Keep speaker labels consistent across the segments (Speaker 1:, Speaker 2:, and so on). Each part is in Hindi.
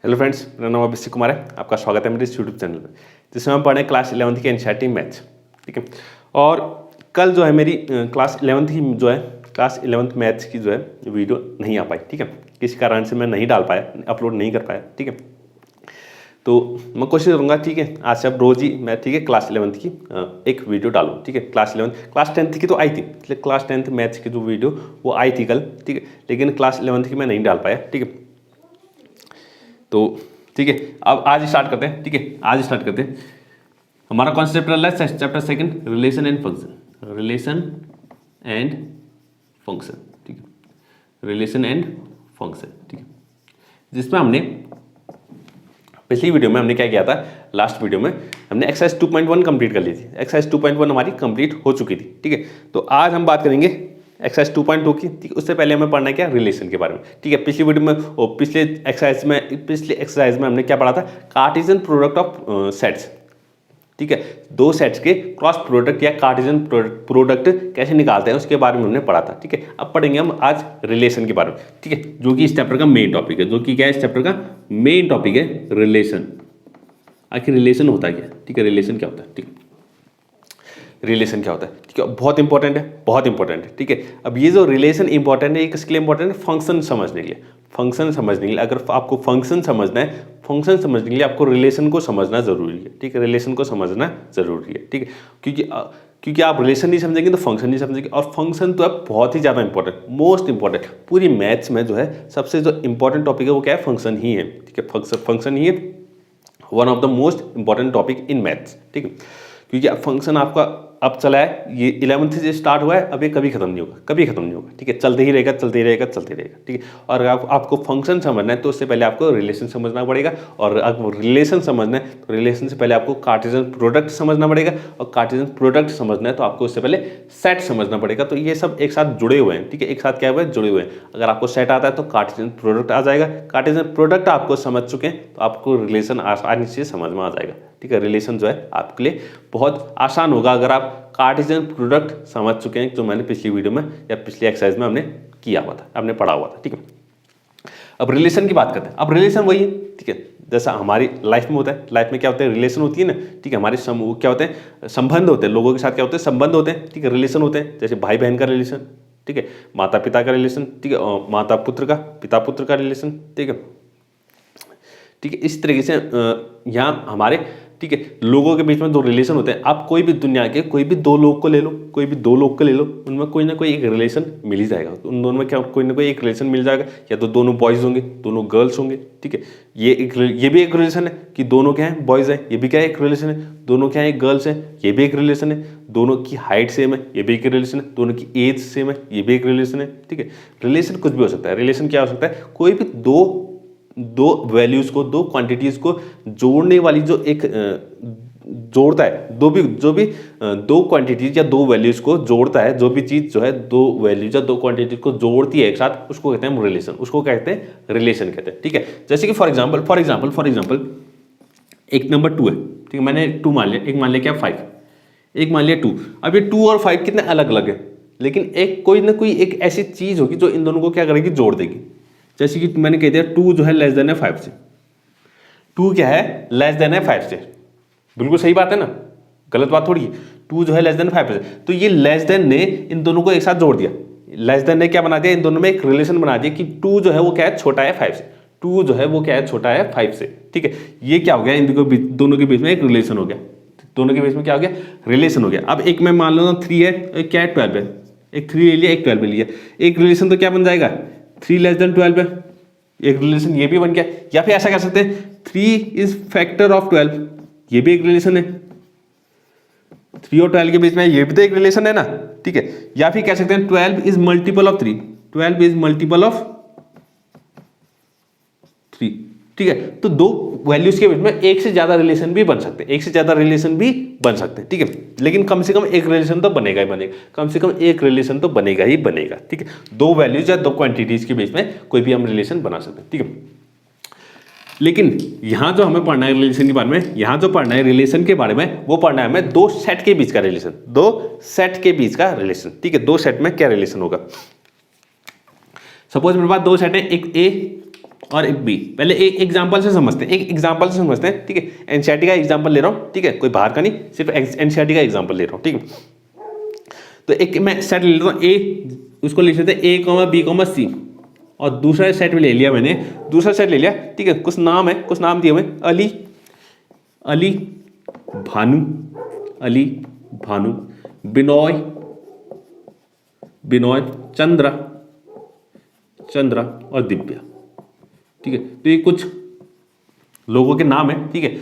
Speaker 1: हेलो फ्रेंड्स, मेरा नाम अभिषेक कुमार है। आपका स्वागत है मेरे इस यूट्यूब चैनल पर, जिसमें हम पढ़ रहे हैं क्लास 11वीं के एनसीईआरटी मैथ्स। ठीक है, और कल जो है मेरी क्लास 11वीं की जो है क्लास 11वीं मैथ्स की जो है वीडियो नहीं आ पाई। ठीक है, किसी कारण से मैं नहीं डाल पाया, अपलोड नहीं कर पाया। ठीक है, तो मैं कोशिश करूँगा। ठीक है, आज से अब रोज़ ही मैं ठीक है क्लास 11वीं की एक वीडियो डालूँ। ठीक है, क्लास 10th की तो आई थी, इसलिए क्लास 10th मैथ्स की जो वीडियो वो आई थी कल। ठीक है, लेकिन क्लास 11वीं की मैं नहीं डाल पाया। ठीक है, तो ठीक है, अब आज स्टार्ट करते हैं। ठीक है, आज स्टार्ट करते हैं। हमारा कौन सा चैप्टर है? Chapter second, relation and function. Relation and function. ठीक है, रिलेशन एंड फंक्शन। ठीक है, जिसमें हमने पिछली वीडियो में हमने क्या किया था? लास्ट वीडियो में हमने एक्सरसाइज 2.1 कंप्लीट कर ली थी। एक्सरसाइज 2.1 हमारी कंप्लीट हो चुकी थी। ठीक है, तो आज हम बात करेंगे एक्सरसाइज 2.2 की। ठीक है, उससे पहले हमें पढ़ना है क्या? रिलेशन के बारे में। ठीक है, पिछली वीडियो में और पिछले एक्सरसाइज में हमने क्या पढ़ा था? Cartesian product of sets. ठीक है, दो सेट्स के क्रॉस प्रोडक्ट या कार्टेशियन प्रोडक्ट कैसे निकालते हैं उसके बारे में हमने पढ़ा था। ठीक है, अब पढ़ेंगे हम आज रिलेशन के बारे में। ठीक है, जो कि इस चैप्टर का मेन टॉपिक है। जो कि क्या है? इस चैप्टर का मेन टॉपिक है रिलेशन। आखिर रिलेशन होता है क्या? ठीक है, रिलेशन क्या होता है? ठीक है, रिलेशन क्या होता है? ठीक है, बहुत इंपॉर्टेंट है, बहुत इंपॉर्टेंट है। ठीक है, अब ये जो रिलेशन इंपॉर्टेंट है, ये किसके लिए इंपॉर्टेंट है? फंक्शन समझने के लिए। फंक्शन समझने के लिए, अगर आपको फंक्शन समझना है, फंक्शन समझने के लिए आपको रिलेशन को समझना जरूरी है। ठीक है, रिलेशन को समझना जरूरी है। ठीक है, क्योंकि आप रिलेशन नहीं समझेंगे तो फंक्शन नहीं समझेंगे, और फंक्शन तो है बहुत ही ज़्यादा इंपॉर्टेंट, मोस्ट इंपॉर्टेंट। पूरी मैथ्स में जो है सबसे जो इंपॉर्टेंट टॉपिक है वो क्या है? फंक्शन ही है। ठीक है, फंक्शन ही है, one of the most important topic in maths. ठीक है, क्योंकि फंक्शन आपका अब चला है, ये 11th से स्टार्ट हुआ है, अब ये कभी खत्म नहीं होगा, कभी खत्म नहीं होगा। ठीक है, चलते ही रहेगा, चलते ही रहेगा, चलते ही रहेगा। ठीक है, और अगर आपको फंक्शन समझना है तो उससे पहले आपको रिलेशन समझना पड़ेगा, और आपको रिलेशन समझना है तो रिलेशन से पहले आपको कार्टेशियन प्रोडक्ट समझना पड़ेगा, और कार्टेशियन प्रोडक्ट समझना है तो आपको उससे पहले सेट समझना पड़ेगा। तो ये सब एक साथ जुड़े हुए हैं। ठीक है, एक साथ क्या हुआ है? जुड़े हुए हैं। अगर आपको सेट आता है तो कार्टेशियन प्रोडक्ट आ जाएगा, कार्टेशियन प्रोडक्ट आपको समझ चुके हैं तो आपको रिलेशन आसानी से समझ में आ जाएगा। ठीक है, रिलेशन जो है आपके लिए बहुत आसान होगा अगर आप कार्टेशियन प्रोडक्ट समझ चुके हैं, जो मैंने पिछली वीडियो में या पिछली एक्सरसाइज में हमने किया हुआ था, हमने पढ़ा हुआ था। ठीक है, अब रिलेशन की बात करते हैं। अब रिलेशन वही है। ठीक है, जैसा हमारी लाइफ में होता है, लाइफ में क्या होता है? रिलेशन होती है ना। ठीक है, हमारे क्या होते हैं? संबंध होते हैं, लोगों के साथ क्या होते हैं? संबंध होते हैं। ठीक है, रिलेशन होते हैं, जैसे भाई बहन का रिलेशन। ठीक है, माता पिता का रिलेशन। ठीक है, माता पुत्र का, पिता पुत्र का रिलेशन। ठीक है, ठीक है, इस तरीके से यहाँ हमारे ठीक है लोगों के बीच में दो रिलेशन होते हैं। आप कोई भी दुनिया के कोई भी दो लोग को ले लो, कोई भी दो लोग को ले लो, उनमें कोई ना कोई एक रिलेशन मिल ही जाएगा। उन दोनों में क्या कोई ना कोई एक रिलेशन मिल जाएगा, या तो दोनों बॉयज़ होंगे, दोनों गर्ल्स होंगे। ठीक है, ये भी एक रिलेशन है कि दोनों क्या है? बॉयज़ हैं, ये भी क्या है? एक रिलेशन है। दोनों क्या है? गर्ल्स हैं, ये भी एक रिलेशन है। दोनों की हाइट सेम है, ये भी एक रिलेशन है। दोनों की एज सेम है, ये भी एक रिलेशन है। ठीक है, रिलेशन कुछ भी हो सकता है। रिलेशन क्या हो सकता है? कोई भी दो वैल्यूज को, दो क्वांटिटीज को जोड़ने वाली जो एक जोड़ता है, जो भी दो क्वांटिटीज या दो वैल्यूज को जोड़ता है, जो भी चीज जो है दो वैल्यूज या दो क्वांटिटीज को जोड़ती है एक साथ, उसको कहते हैं रिलेशन, उसको कहते हैं रिलेशन कहते हैं। ठीक है, जैसे कि फॉर एग्जांपल एक नंबर 2 है। ठीक है, मैंने 2 मान लिया, एक मान लिया क्या? 5, एक मान लिया 2। अब ये 2 और 5 कितने अलग अलग है, लेकिन एक कोई ना कोई एक ऐसी चीज होगी जो इन दोनों को क्या करेगी? जोड़ देगी। जैसे कि मैंने कह दिया 2 जो है लेस देन है 5 से। 2 क्या है? लेस देन है 5 से। बिल्कुल सही बात है ना, गलत बात थोड़ी है। 2 जो है लेस देन 5 से, तो ये लेस देन ने इन दोनों को एक साथ जोड़ दिया। लेस देन ने क्या बना दिया? इन दोनों में एक रिलेशन बना दिया कि 2 जो है वो क्या है? छोटा है 5 से। 2 जो है वो क्या है? छोटा है 5 से। ठीक है, ये क्या हो गया? इन दोनों के बीच में एक रिलेशन हो गया। दोनों के बीच में क्या हो गया? रिलेशन हो गया। अब एक मैं मान लो 3 है, एक क्या है? 12 है। एक 3 ले लिया, एक 12 ले लिया, एक रिलेशन तो क्या बन जाएगा? 3 लेस देन 12 है। एक रिलेशन ये भी बन गया। या फिर ऐसा कह सकते हैं 3 इज फैक्टर ऑफ 12, ये भी एक रिलेशन है। 3 और 12 के बीच में ये भी तो एक रिलेशन है ना। ठीक है, या फिर कह सकते हैं 12 is multiple of 3, 12 is multiple of 3। ठीक है, तो दो वैल्यूज के बीच में एक से ज्यादा रिलेशन भी बन सकते हैं, एक से ज्यादा रिलेशन भी बन सकते हैं। ठीक है, लेकिन कम से कम एक रिलेशन तो बनेगा ही बनेगा, कम से कम एक रिलेशन तो बनेगा ही बनेगा। ठीक है, दो वैल्यूज या दो क्वांटिटीज के बीच में कोई भी हम रिलेशन बना सकते हैं। ठीक है, लेकिन यहां जो हमें पढ़ना है रिलेशन के बारे में, यहां जो पढ़ना है रिलेशन के बारे में, वो पढ़ना है हमें दो सेट के बीच का रिलेशन, दो सेट के बीच का रिलेशन। ठीक है, दो सेट में क्या रिलेशन होगा? सपोज मेरे पास दो सेट है, एक ए और एक बी। पहले एक एग्जांपल से समझते हैं, एक एग्जांपल से समझते हैं, ठीक है। एनसीईआरटी का एग्जांपल ले रहा हूँ, ठीक है, कोई बाहर का नहीं, सिर्फ एनसीईआरटी का एग्जांपल ले रहा हूँ, ठीक है। तो एक मैं सेट ले लेता हूँ ए, उसको लिख लेते हैं ए बी सी, और दूसरा सेट भी ले लिया मैंने, दूसरा सेट ले लिया, ठीक है। कुछ नाम है, कुछ नाम दिए हुए, अली, अली भानु, अली भानु, बिनोय, बिनोय, चंद्रा, चंद्रा और दिव्या, ठीक है। तो ये कुछ लोगों के नाम है, ठीक है।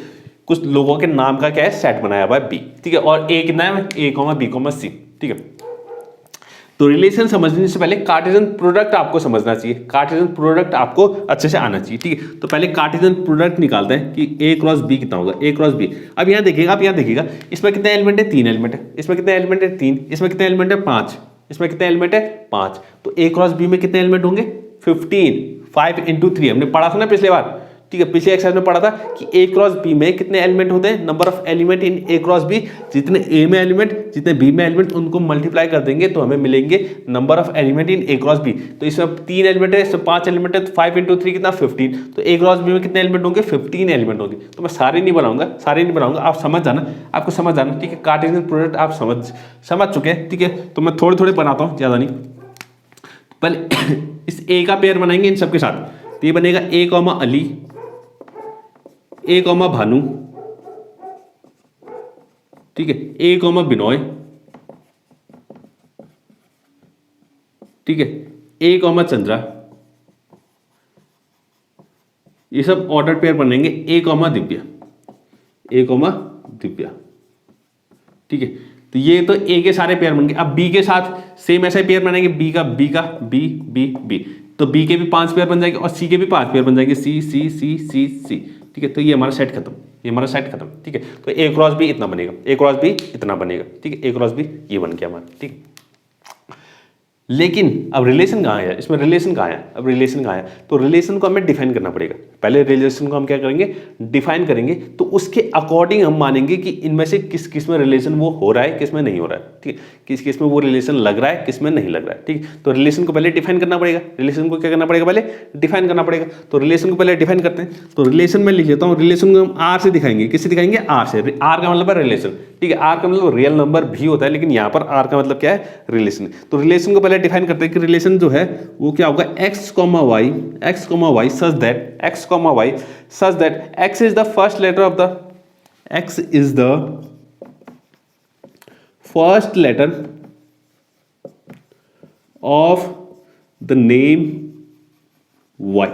Speaker 1: कुछ लोगों के नाम का क्या है, सेट बनाया हुआ है बी, ठीक है। और ए कितना है, ए बी सी, ठीक है। तो रिलेशन समझने से पहले कार्टेशियन प्रोडक्ट आपको समझना चाहिए, कार्टेशियन प्रोडक्ट आपको अच्छे से आना चाहिए, ठीक है। तो पहले कार्टेशियन प्रोडक्ट निकालते हैं कि ए क्रॉस बी कितना होगा, ए क्रॉस बी। अब यहाँ देखिएगा, आप यहाँ देखिएगा, इसमें कितने एलिमेंट है, 3 एलिमेंट है, इसमें कितने एलिमेंट है, 3, इसमें कितने एलिमेंट है, 5, इसमें कितने एलिमेंट है, 5। तो ए क्रॉस बी में कितने एलिमेंट होंगे, 15, 5 × 3, हमने पढ़ा था ना पिछले बार, ठीक है। पिछले एक्सरसाइज में पढ़ा था कि ए क्रॉस बी में कितने एलिमेंट होते हैं, number of element in A cross B. जितने ए में एलिमेंट, जितने बी में एलिमेंट, उनको मल्टीप्लाई कर देंगे तो हमें मिलेंगे number of element in A cross B. तो इसमें 3 एलिमेंट है, इसमें 5 एलिमेंट है, तो 5 × 3 कितना, 15। तो ए क्रॉस बी में कितने एलिमेंट होंगे, 15 एलिमेंट होंगे। तो मैं सारे नहीं बनाऊंगा, सारे नहीं बनाऊंगा, आप समझ जाना, आपको समझ जाना, ठीक है। कार्टेशियन प्रोडक्ट आप समझ चुके हैं, ठीक है। तो मैं थोड़े थोड़े बनाता हूँ, ज़्यादा नहीं। पहले इस ए का पेयर बनाएंगे इन सबके साथ, तो ये बनेगा ए अली, ए भानु, ठीक है, ए बिनोय, ठीक है, ए चंद्रा। ये सब ऑर्डर पेयर बनेंगे, ए दिव्या, ए दिव्या, ठीक है। तो ये तो ए के सारे पेयर बन गए। अब बी के साथ सेम ऐसा पेयर बनाएंगे, बी का बी, तो बी के भी 5 पेयर बन जाएंगे और सी के भी 5 पेयर बन जाएंगे, सी, ठीक है। तो ये हमारा सेट खत्म, ये हमारा सेट खत्म, ठीक है। तो ए क्रॉस बी इतना बनेगा, ए क्रॉस बी इतना बनेगा, ठीक है। ए क्रॉस बी ये बन गया हमारा, ठीक है। लेकिन अब रिलेशन कहाँ है, इसमें रिलेशन कहाँ है, अब रिलेशन कहाँ है, तो रिलेशन को हमें डिफाइन करना पड़ेगा। पहले रिलेशन को हम क्या करेंगे, डिफाइन करेंगे, तो उसके अकॉर्डिंग हम मानेंगे कि इनमें से किस किस में रिलेशन वो हो रहा है, किस में नहीं हो रहा है, ठीक है। किस किस में वो रिलेशन लग रहा है, किस में नहीं लग रहा है, ठीक है। तो रिलेशन को पहले डिफाइन करना पड़ेगा, रिलेशन को क्या करना पड़ेगा, पहले डिफाइन करना पड़ेगा। तो रिलेशन को पहले डिफाइन करते हैं, तो रिलेशन में लिख लेता हूँ, रिलेशन को हम आर से दिखाएंगे, किससे दिखाएंगे, आर से। आर का मतलब है रिलेशन, ठीक है। आर का मतलब रियल नंबर भी होता है, लेकिन यहाँ पर आर का मतलब क्या है, रिलेशन। तो रिलेशन को पहले डिफाइन करते हैं कि रिलेशन जो है वो क्या होगा, x, y such that x is the first letter of the of the name y,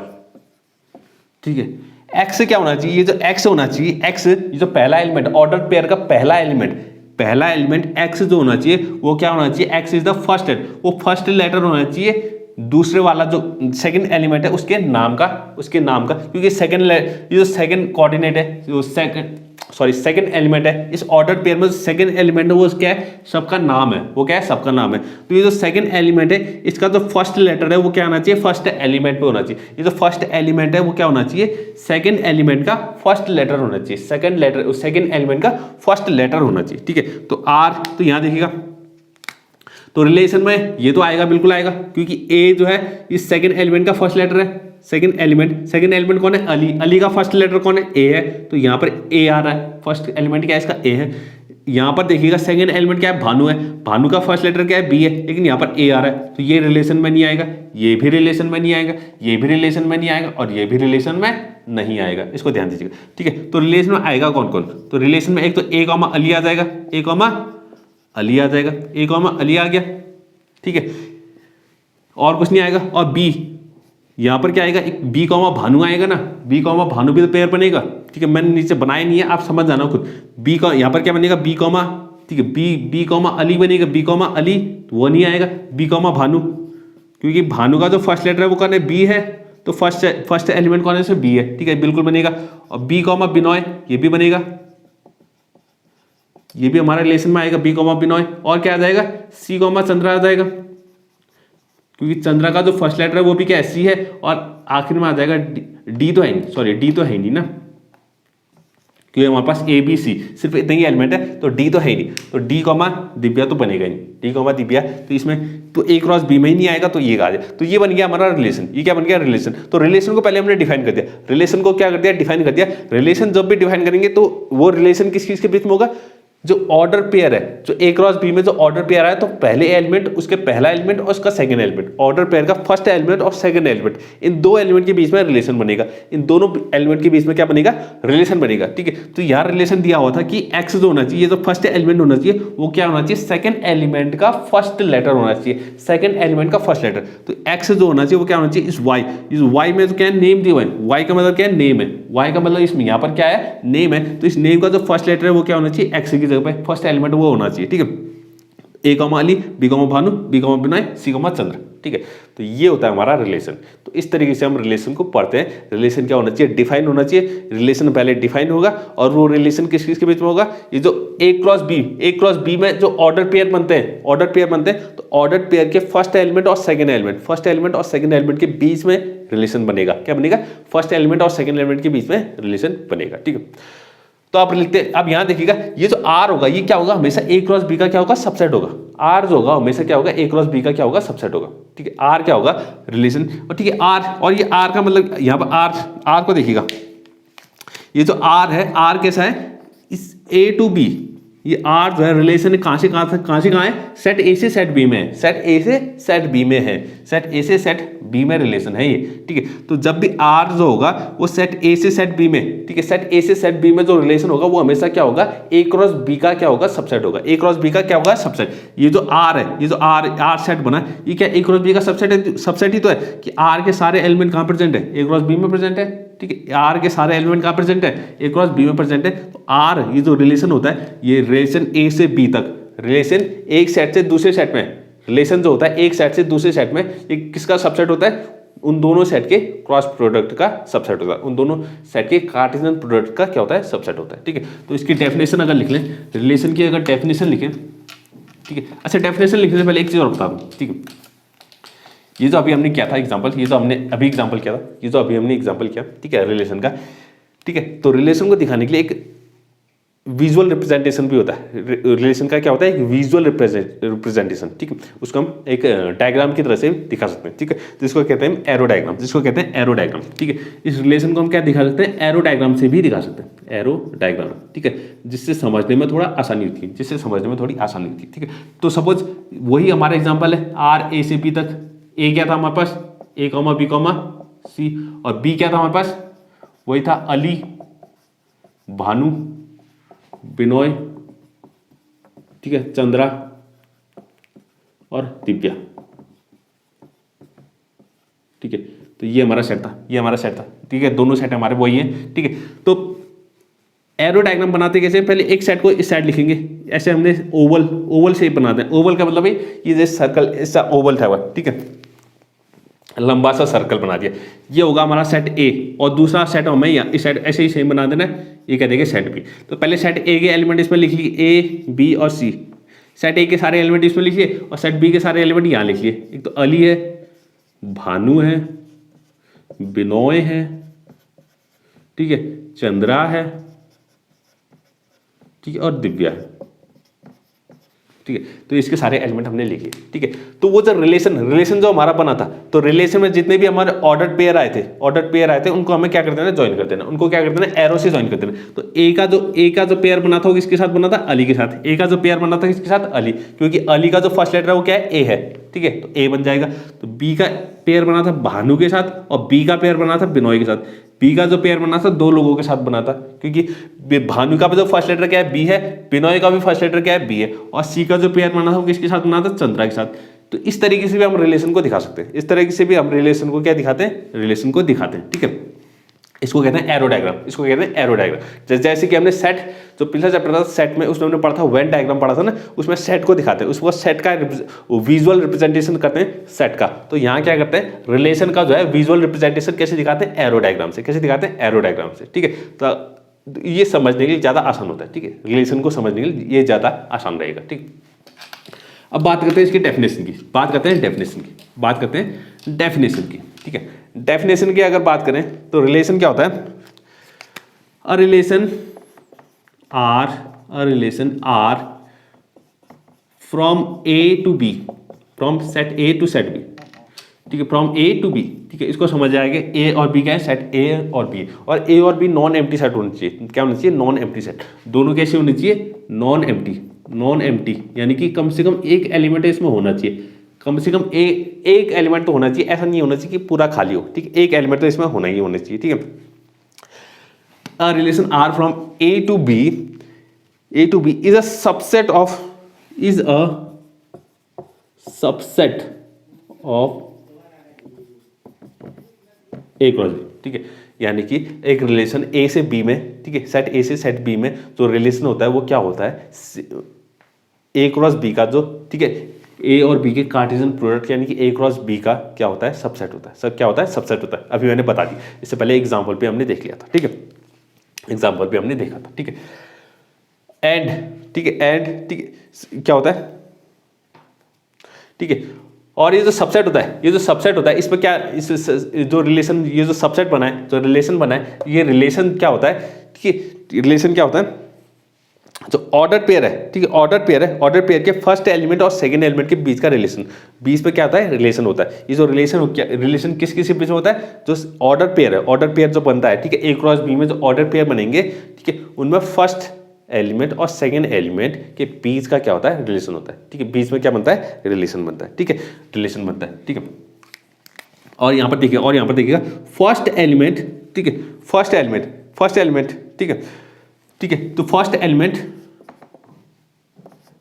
Speaker 1: ठीक है। x क्या होना चाहिए, ये जो x होना चाहिए, x ये जो पहला एलिमेंट, ऑर्डर पेयर का पहला एलिमेंट x जो होना चाहिए वो क्या होना चाहिए, x is the first letter, वो फर्स्ट लेटर होना चाहिए दूसरे वाला जो सेकंड एलिमेंट है उसके नाम का, क्योंकि ये जो सेकंड कोऑर्डिनेट है, जो सेकंड एलिमेंट है इस ऑर्डर पेयर में, सेकंड एलिमेंट है वो क्या है, सबका नाम है, वो क्या है, सबका नाम है। तो ये जो सेकंड एलिमेंट है इसका जो फर्स्ट लेटर है वो क्या होना चाहिए, फर्स्ट एलिमेंट पे होना चाहिए। ये जो फर्स्ट एलिमेंट है वो क्या होना चाहिए, सेकंड एलिमेंट का फर्स्ट लेटर होना चाहिए, सेकंड एलिमेंट का फर्स्ट लेटर होना चाहिए, ठीक है। तो आर, तो यहां देखिएगा, तो रिलेशन में ये तो आएगा, बिल्कुल आएगा, क्योंकि ए जो है इस सेकंड एलिमेंट का फर्स्ट लेटर है। सेकंड एलिमेंट कौन है, अली का फर्स्ट लेटर कौन है, ए है, तो यहाँ पर ए आ रहा है, फर्स्ट एलिमेंट क्या है इसका, ए है। यहाँ पर देखिएगा सेकंड एलिमेंट क्या है, भानु है, भानु का फर्स्ट लेटर क्या है, बी है, लेकिन यहाँ पर ए आ रहा है, तो ये रिलेशन में नहीं आएगा, ये भी रिलेशन में नहीं आएगा, ये भी रिलेशन में नहीं आएगा, और ये भी रिलेशन में नहीं आएगा, इसको ध्यान दीजिएगा, ठीक है। तो रिलेशन में आएगा कौन कौन, तो रिलेशन में एक तो ए कॉमा अली आ जाएगा, ए कॉमा अली आ जाएगा, ए कॉमा अली आ गया, ठीक है, और कुछ नहीं आएगा। और बी, यहां पर क्या आएगा, एक बी कॉमा भानु आएगा ना, बी कॉमा भानु भी तो पेयर बनेगा, ठीक है। मैंने नीचे बनाया नहीं है, आप समझ जाना खुद। बी का यहां पर क्या बनेगा, बी कॉमा, ठीक है, बी कॉमा अली बनेगा, बी कॉमा अली तो वो नहीं आएगा, बी कॉमा भानु, क्योंकि भानु का जो फर्स्ट लेटर है वो कौन है, बी है, तो फर्स्ट एलिमेंट कौन है, बी है, ठीक है, बिल्कुल बनेगा। और बी कॉमा बिनॉय ये भी बनेगा, ये भी हमारे रिलेशन में आएगा, बी कॉमा बिनॉय। और क्या आ जाएगा, सी कॉमा चंद्रा आ जाएगा, क्योंकि चंद्रा का जो फर्स्ट लेटर है वो भी क्या है, सी है। और आखिर में आ जाएगा डी तो है नहीं, सॉरी डी तो है नहीं ना, क्योंकि हमारे पास ए बी सी सिर्फ इतने ही एलिमेंट है, तो डी तो है ही नहीं, तो डी कॉमा दिव्या तो बनेगा ही नहीं, डी कॉमा दिव्या, तो इसमें तो ए क्रॉस बी में ही नहीं आएगा, तो ये आ जाए, तो ये बन गया हमारा रिलेशन। ये क्या बन गया? रिलेशन। तो रिलेशन को पहले हमने डिफाइन कर दिया, रिलेशन को क्या कर दिया? डिफाइन कर दिया। रिलेशन जब भी डिफाइन करेंगे तो वो रिलेशन किस किस के बीच में होगा? जो ऑर्डर पेयर है, जो ए क्रॉस बी में जो ऑर्डर पेयर आया, तो पहले एलिमेंट, उसके पहला एलिमेंट और उसका सेकंड एलिमेंट, ऑर्डर पेयर का फर्स्ट एलिमेंट और सेकंड एलिमेंट, इन दो एलिमेंट के बीच में रिलेशन बनेगा। इन दोनों एलिमेंट के बीच में क्या बनेगा? रिलेशन बनेगा। ठीक है, तो यहाँ रिलेशन दिया हुआ था कि एक्स जो होना चाहिए, जो फर्स्ट एलिमेंट होना चाहिए, वो क्या होना चाहिए? सेकंड एलिमेंट का फर्स्ट लेटर होना चाहिए, सेकंड एलिमेंट का फर्स्ट लेटर। तो एक्स जो होना चाहिए वो क्या होना चाहिए? इस वाई में जो क्या है? नेम दिया हुआ है, वाई का मतलब क्या है? नेम है, वाई का मतलब इसमें यहाँ पर क्या है? नेम है। तो इस नेम का जो फर्स्ट लेटर है वो क्या होना चाहिए? एक्स की जगह पे फर्स्ट एलिमेंट वो होना चाहिए। ठीक है, A comma Ali, B comma Bhanu, B comma Binay, C comma Chandra. ठीक है, तो ये होता है हमारा रिलेशन। तो इस तरीके से हम रिलेशन को पढ़ते हैं। रिलेशन क्या होना चाहिए? डिफाइन होना चाहिए। रिलेशन पहले डिफाइन होगा, और वो रिलेशन किस किस के बीच में होगा? ये जो ए क्रॉस बी में जो ऑर्डर पेयर बनते हैं, तो ऑर्डर पेयर के फर्स्ट एलिमेंट और सेकंड एलिमेंट के बीच में रिलेशन बनेगा। क्या बनेगा? फर्स्ट एलिमेंट और सेकंड एलिमेंट के बीच में रिलेशन बनेगा। ठीक है, तो आप लिखते हैं, अब यहां देखिएगा, ये जो आर होगा, ये क्या होगा? हमेशा ए क्रॉस बी का क्या होगा? सबसेट होगा। आर जो होगा हमेशा क्या होगा? ए क्रॉस बी का क्या होगा? सबसेट होगा। ठीक है, आर क्या होगा? रिलेशन। और ठीक है, आर, और ये आर का मतलब यहां पर आर को देखिएगा, ये जो आर है, आर कैसा है? इस ए टू बी, ये आर जो है रिलेशन कहां से कहां है? सेट ए से सेट बी में है, सेट ए से सेट बी में है, सेट ए से सेट बी में रिलेशन है ये। ठीक है, तो जब भी आर जो होगा वो सेट ए से सेट बी में, ठीक है, सेट ए से सेट बी में जो रिलेशन होगा वो हमेशा क्या होगा? ए क्रॉस बी का क्या होगा? सबसेट होगा। ए क्रॉस बी का क्या होगा? सबसेट। ये जो आर है, ये जो आर सेट बना, ये क्या ए क्रॉस बी का सबसेट है? सबसेट ही तो है कि आर के सारे एलिमेंट कहां प्रेजेंट है? ए क्रॉस बी में प्रेजेंट है। ठीक है, आर के सारे एलिमेंट कहां प्रेजेंट है? ए क्रॉस बी में प्रेजेंट है। तो आर, ये जो रिलेशन होता है, ये रिलेशन ए से बी तक, रिलेशन एक सेट से दूसरे सेट में, रिलेशन जो होता है एक सेट से दूसरे सेट में, ये किसका सबसेट होता है? उन दोनों सेट के क्रॉस प्रोडक्ट का सबसेट होता है, उन दोनों सेट के कार्टेशियन प्रोडक्ट का क्या होता है? सबसेट होता है। ठीक है, तो इसकी डेफिनेशन अगर लिख लें, रिलेशन की अगर डेफिनेशन लिखें, ठीक है, अच्छा डेफिनेशन लिखने से पहले एक चीज और बता दूं। ठीक है, ये जो अभी हमने किया था एग्जांपल, ये जो हमने अभी एग्जांपल किया था, ये जो अभी हमने एग्जांपल किया, ठीक है, रिलेशन का। ठीक है, तो रिलेशन को दिखाने के लिए एक विजुअल रिप्रेजेंटेशन भी होता है। रिलेशन का क्या होता है? एक विजुअल रिप्रेजेंटेशन। ठीक है, उसको हम एक डायग्राम की तरह से दिखा सकते हैं। ठीक है, जिसको कहते हैं एरो डायग्राम, ठीक है, इस रिलेशन को हम क्या दिखा सकते हैं? एरो डायग्राम से भी दिखा सकते हैं, एरो डायग्राम। ठीक है, जिससे समझने में थोड़ा आसानी होती है, ठीक है, तो सपोज वही हमारा एग्जाम्पल है, आर ए से बी तक। ए क्या था हमारे पास? ए कॉमा बी कॉमा सी, और बी क्या था हमारे पास? वही था अली, भानु, बिनोय, ठीक है, चंद्रा और दिव्या। ठीक है, तो ये हमारा सेट था, ठीक है, दोनों सेट हमारे वही हैं। ठीक है, तो एरो डायग्राम बनाते कैसे? पहले एक सेट को इस साइड लिखेंगे, ऐसे हमने ओवल शेप बनाते हैं। ओवल का मतलब है ये जैसे सर्कल, ऐसा ओवल था, ठीक है, लंबा सा सर्कल बना दिया। ये होगा हमारा सेट ए, और दूसरा सेट हमें इस साइड ऐसे ही सेम बना देना है, ये कह देंगे सेट बी। तो पहले सेट ए के एलिमेंट इसमें लिख लिए, ए बी और सी। सेट ए के सारे एलिमेंट इसमें लिखिए, और सेट बी के सारे एलिमेंट यहाँ लिखिए। एक तो अली है, भानु है, बिनोय है, ठीक है, चंद्रा है, ठीक है, और दिव्या है। ठीक है, तो इसके सारे एलिमेंट हमने लिखे। ठीक है, तो वो जो रिलेशन जो हमारा बना था, तो रिलेशन में जितने भी हमारे ऑर्डर पेयर आए थे, उनको हमें क्या कर देना? ज्वाइन कर देना। उनको क्या कर देना? एरो से ज्वाइन कर देना। तो ए का जो पेयर बना था वो किसके साथ बना था? अली के साथ। ए का जो पेयर बना था किसके साथ? अली, क्योंकि अली का जो फर्स्ट लेटर है वो क्या है? ए है। ठीक है, तो ए बन जाएगा। तो बी का पेयर बना था भानु के साथ, और बी का पेयर बना था बिनोय के साथ। बी का जो पेयर बना था दो लोगों के साथ बना था, क्योंकि भानु का जो फर्स्ट लेटर क्या है? बी है, बिनोय का भी फर्स्ट लेटर क्या है? बी है, और सी का जो पेयर बना था वो किसके साथ बना था? चंद्रा के साथ। तो इस तरीके से भी हम रिलेशन को दिखा सकते हैं, इस तरीके से भी हम रिलेशन को क्या दिखाते हैं? रिलेशन को दिखाते हैं। ठीक है, इसको कहते हैं एरो डायग्राम। जैसे कि हमने सेट, जो पिछला चैप्टर था सेट में, उसमें हमने पढ़ा था वेन डायग्राम पढ़ा था ना, उसमें सेट को दिखाते हैं, उसको सेट का विजुअल रिप्रेजेंटेशन करते हैं सेट का। तो यहाँ क्या करते हैं? रिलेशन का जो है विजुअल रिप्रेजेंटेशन कैसे दिखाते हैं? एरो डायग्राम से। ठीक है, तो ये समझने के लिए ज्यादा आसान होता है। ठीक है, रिलेशन को समझने के लिए ये ज्यादा आसान रहेगा। ठीक, अब बात करते हैं इसकी डेफिनेशन की, बात करते हैं डेफिनेशन की। ठीक है, डेफिनेशन की अगर बात करें तो रिलेशन क्या होता है? A relation R a relation R from A to B, from set A to set B, ठीक है, फ्रॉम ए टू बी, ठीक है, इसको समझ आएगा। ए और बी क्या है, सेट ए और बी, और ए और बी नॉन एम्प्टी सेट होना चाहिए। क्या होना चाहिए, नॉन एम्प्टी सेट। दोनों कैसे होने चाहिए, नॉन एम्प्टी, नॉन एम्प्टी, यानी कि कम से कम एक एलिमेंट इसमें होना चाहिए, कम से कम एक एलिमेंट तो होना चाहिए, ऐसा नहीं होना चाहिए कि पूरा खाली हो, ठीक है, एक एलिमेंट तो इसमें होना ही होना चाहिए, ठीक है। A relation R from A to B, A to B is a subset of, is a subset of A cross B, ठीक है, यानी कि एक रिलेशन ए से बी में, ठीक है, सेट ए से सेट बी में जो रिलेशन होता है वो क्या होता है, ए क्रॉस बी का जो, ठीक है, ए और बी के कार्टेशियन प्रोडक्ट, यानी कि ए क्रॉस बी का क्या होता है, सबसेट होता है। सब क्या होता है, सबसेट होता है। अभी मैंने बता दी, इससे पहले एग्जाम्पल पे हमने देख लिया था, ठीक है, एग्जाम्पल पे हमने देखा था, ठीक है। एंड, ठीक है, एंड, ठीक है, क्या होता है, ठीक है, और ये जो सबसेट होता है, ये जो सबसेट होता है, इसमें क्या, इस जो रिलेशन, ये जो सबसेट बना है, जो रिलेशन बना है, ये रिलेशन क्या होता है, ठीक है, रिलेशन क्या होता है, जो ऑर्डर पेयर है, ठीक है, ऑर्डर पेयर है, ऑर्डर पेयर के फर्स्ट एलिमेंट और सेकंड एलिमेंट के बीच का रिलेशन, बीच में क्या होता है, रिलेशन होता है। ये जो रिलेशन, क्या रिलेशन किस किस के बीच में होता है, जो ऑर्डर पेयर है, ऑर्डर पेयर जो बनता है, ठीक है, ए क्रॉस बी में जो ऑर्डर पेयर बनेंगे, ठीक है, उनमें फर्स्ट एलिमेंट और सेकेंड एलिमेंट के बीच का क्या होता है, रिलेशन होता है, ठीक है, बीच में क्या बनता है, रिलेशन बनता है, ठीक है, रिलेशन बनता है, ठीक है। और यहाँ पर देखिए, और यहाँ पर देखिएगा फर्स्ट एलिमेंट, ठीक है, फर्स्ट एलिमेंट, फर्स्ट एलिमेंट, ठीक है, ठीक है, तो first element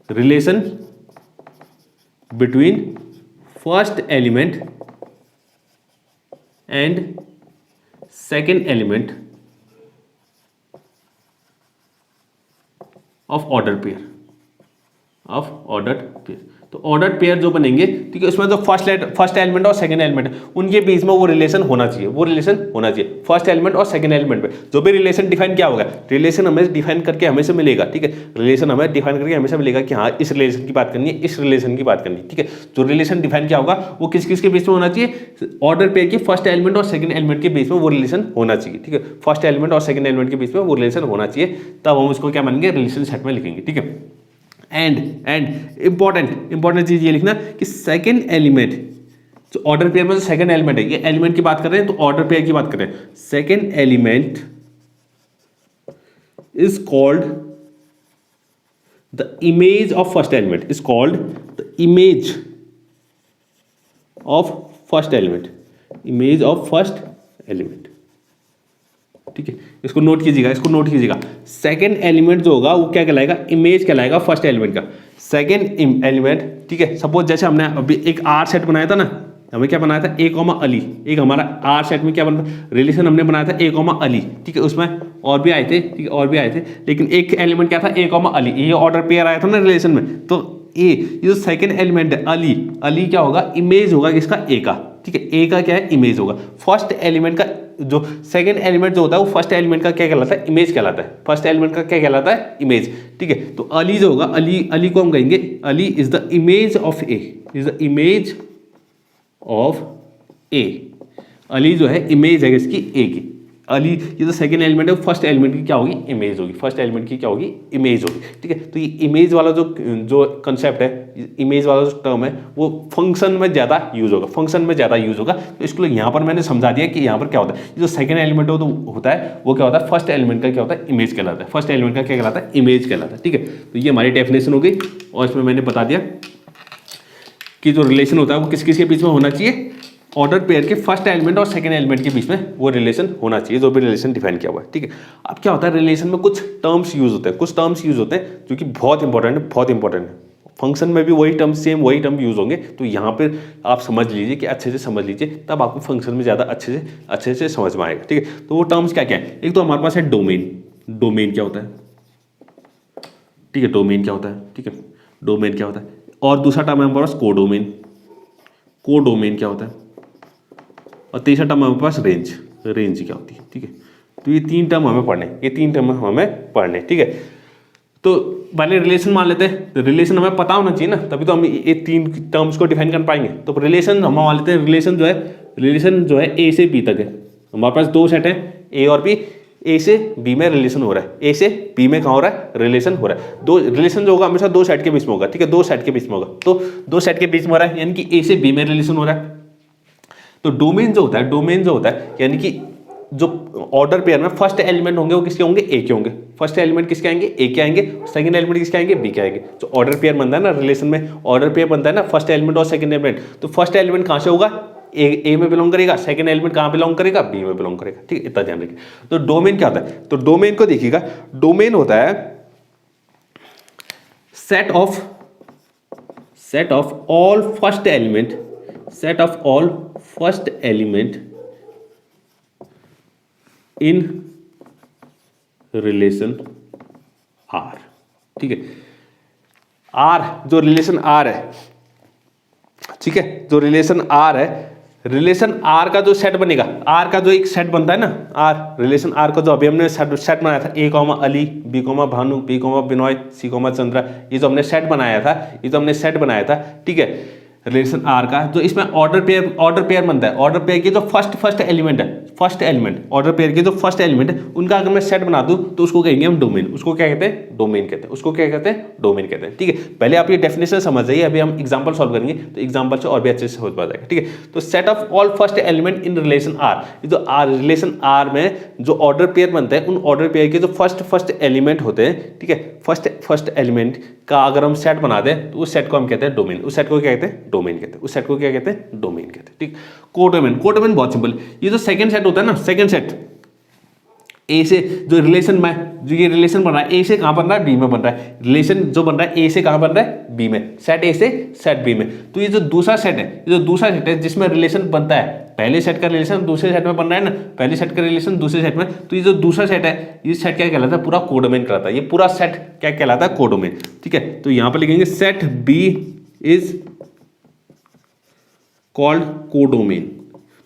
Speaker 1: relation between first element and second element of order pair, of order pair. तो ऑर्डर पेयर जो बनेंगे, ठीक है, उसमें जो फर्स्ट एलिमेंट और सेकंड एलिमेंट है उनके बीच में वो रिलेशन होना चाहिए, वो रिलेशन होना चाहिए फर्स्ट एलिमेंट और सेकंड एलिमेंट में। जो भी रिलेशन डिफाइन क्या होगा, रिलेशन हमें डिफाइन करके हमेशा मिलेगा, ठीक है, रिलेशन हमें डिफाइन करके हमेशा मिलेगा कि हाँ इस रिलेशन की बात करनी है, इस रिलेशन की बात करनी है, ठीक है। जो रिलेशन डिफाइन क्या होगा, वो किस किस के बीच में होना चाहिए, ऑर्डर पेयर के फर्स्ट एलिमेंट और सेकंड एलिमेंट के बीच में वो रिलेशन होना चाहिए, ठीक है, फर्स्ट एलिमेंट और सेकंड एलिमेंट के बीच में वो रिलेशन होना चाहिए, तब हम उसको क्या मानेंगे, रिलेशन सेट में लिखेंगे, ठीक है। एंड इंपॉर्टेंट चीज ये लिखना कि सेकंड एलिमेंट, जो ऑर्डर पेयर में जो सेकंड एलिमेंट है, ये एलिमेंट की बात कर रहे हैं तो ऑर्डर पेयर की बात कर रहे हैं, second element is called the image of first element, is called the image of first element, image of first element, ठीक है, इसको नोट कीजिएगा, इसको नोट कीजिएगा। सेकंड एलिमेंट जो होगा वो क्या कहलाएगा, इमेज कहलाएगा फर्स्ट एलिमेंट का। सेकंड एलिमेंट, ठीक है, सपोज जैसे हमने अभी एक आर सेट बनाया था ना, हमें क्या बनाया था, ए कॉमा अली, एक हमारा आर सेट में क्या बना, रिलेशन हमने बनाया था ए कॉमा अली, ठीक है, उसमें और भी आए थे, ठीक है, और भी आए थे, लेकिन एक एलिमेंट क्या था, ए कॉमा अली, ये ऑर्डर पेयर आया था ना रिलेशन में, तो ये जो सेकंड एलिमेंट है अली, अली क्या होगा, इमेज होगा किसका, ए का, ठीक है, ए का क्या है, इमेज होगा। फर्स्ट एलिमेंट का जो सेकंड एलिमेंट जो होता है वो फर्स्ट एलिमेंट का क्या कहलाता है, इमेज कहलाता है, फर्स्ट एलिमेंट का क्या कहलाता है, इमेज, ठीक है। तो अली जो होगा, अली को हम कहेंगे, Ali is the image of A, is the image of A, Ali जो है इमेज है इसकी ए की, अली ये जो सेकंड एलिमेंट है वो फर्स्ट एलिमेंट की क्या होगी, इमेज होगी, फर्स्ट एलिमेंट की क्या होगी, इमेज होगी, ठीक है। तो ये इमेज वाला जो कंसेप्ट है, इमेज वाला जो टर्म है वो फंक्शन में ज़्यादा यूज होगा, फंक्शन में ज़्यादा यूज होगा। तो इसको यहाँ पर मैंने समझा दिया कि यहाँ पर क्या होता है, जो सेकंड एलिमेंट होता है वो क्या होता है, फर्स्ट एलिमेंट का क्या होता है, इमेज कहलाता है, फर्स्ट एलिमेंट का क्या कहलाता है, इमेज कहलाता है, ठीक है। तो ये हमारी डेफिनेशन हो गई, और इसमें मैंने बता दिया कि जो रिलेशन होता है वो किस किस के बीच में होना चाहिए, ऑर्डर पेयर के फर्स्ट एलिमेंट और सेकंड एलिमेंट के बीच में वो रिलेशन होना चाहिए, जो भी रिलेशन डिफाइन किया हुआ है, ठीक है। अब क्या होता है, रिलेशन में कुछ टर्म्स यूज होते हैं, कुछ टर्म्स यूज होते हैं जो कि बहुत इंपॉर्टेंट है, बहुत इंपॉर्टेंट है। फंक्शन में भी वही टर्म, सेम वही टर्म यूज होंगे, तो यहाँ पर आप समझ लीजिए कि अच्छे से समझ लीजिए, तब आपको फंक्शन में ज़्यादा अच्छे से समझ में आएगा, ठीक है। तो वो टर्म्स क्या क्या है, एक तो हमारे पास है डोमेन, डोमेन क्या होता है, ठीक है, डोमेन क्या होता है, ठीक है, डोमेन क्या होता है, और दूसरा टर्म है हमारे पास कोडोमेन, कोडोमेन क्या होता है, और तीसरा टर्म हमारे पास रेंज, रेंज क्या होती है, ठीक है। तो ये तीन टर्म हमें पढ़ने, ये तीन टर्म हमें पढ़ने, ठीक है। तो पहले रिलेशन मान लेते हैं, तो रिलेशन हमें पता होना चाहिए ना, तभी तो हम ये तीन टर्म्स को डिफाइन कर पाएंगे। तो रिलेशन हम मान लेते हैं, रिलेशन जो है ए से बी तक है, हमारे पास दो सेट हैं, ए और बी, ए से बी में रिलेशन हो रहा है, ए से बी में कहाँ हो रहा है, रिलेशन हो रहा है। दो रिलेशन जो होगा हमेशा दो सेट के बीच में होगा, ठीक है, दो सेट के बीच में होगा, तो दो सेट के बीच में हो रहा है यानी कि ए से बी में रिलेशन हो रहा है। तो डोमेन जो होता है, डोमेन जो होता है यानी कि जो ऑर्डर पेयर में फर्स्ट एलिमेंट होंगे वो किसके होंगे, ए के होंगे। फर्स्ट एलिमेंट किसके आएंगे, ए के आएंगे। सेकंड एलिमेंट किसके आएंगे, बी के आएंगे। जो ऑर्डर पेयर बनता है ना रिलेशन में, ऑर्डर पेयर बनता है ना फर्स्ट एलिमेंट और सेकंड एलिमेंट, तो फर्स्ट एलिमेंट कहाँ से होगा, ए में बिलोंग करेगा, सेकंड एलिमेंट कहाँ बिलोंग करेगा, बी में बिलोंग करेगा, ठीक है, इतना ध्यान रखिए। तो डोमेन क्या होता है, तो डोमेन को देखिएगा, डोमेन होता है set of all first element, set of all first element in relation R, ठीक है। आर जो रिलेशन आर है, ठीक है, जो रिलेशन आर है, रिलेशन आर का जो सेट बनेगा, आर का जो एक सेट बनता है ना, आर रिलेशन आर का जो अभी हमने सेट बनाया था, A comma Ali, B comma Bhanu, B comma Binoy, C comma Chandra, ये जो हमने सेट बनाया था, ये जो हमने सेट बनाया था, ठीक है, रिलेशन आर का, जो इसमें ऑर्डर पेयर बनता है, ऑर्डर पेयर के जो फर्स्ट एलिमेंट है, फर्स्ट एलिमेंट ऑर्डर पेयर के जो फर्स्ट एलिमेंट है उनका अगर मैं सेट बना दूं तो उसको कहेंगे हम डोमेन। उसको क्या कहते हैं, डोमेन कहते हैं। उसको क्या कहते हैं, डोमेन कहते हैं, ठीक है। पहले आप ये डेफिनेशन समझ जाइए, अभी हम एग्जांपल सॉल्व करेंगे तो एग्जांपल से और भी अच्छे से हो जाएगा, ठीक है। तो set of all first element in relation R, ये जो आर रिलेशन आर में जो ऑर्डर पेयर बनता है, उन ऑर्डर पेयर के जो फर्स्ट एलिमेंट होते हैं, ठीक है, फर्स्ट एलिमेंट का अगर हम सेट बना दें तो उस सेट को हम कहते हैं डोमेन। उस सेट को क्या कहते हैं, डोमेन कहते हैं। उस सेट को क्या कहते हैं, डोमेन कहते हैं, ठीक। कोडोमेन, कोडोमेन बहुत सिंपल, ये जो सेकंड सेट होता है ना, सेकंड सेट ए से जो रिलेशन में, जो ये रिलेशन बन रहा है ए से कहां बन रहा है, बी में बन रहा है। रिलेशन जो बन रहा है ए से कहां बन रहा है, बी में, सेट ए से सेट बी में। तो ये जो दूसरा सेट है, ये जो दूसरा सेट है जिसमें रिलेशन बनता है, पहले सेट का रिलेशन दूसरे सेट में बन रहा है ना, पहले सेट का रिलेशन दूसरे सेट में, तो ये जो दूसरा सेट है, ये सेट क्या कहलाता है, पूरा कोडोमेन कहलाता है। ये पूरा सेट क्या कहलाता है, कोडोमेन, ठीक है। तो यहां पर लिखेंगे set B is called codomain.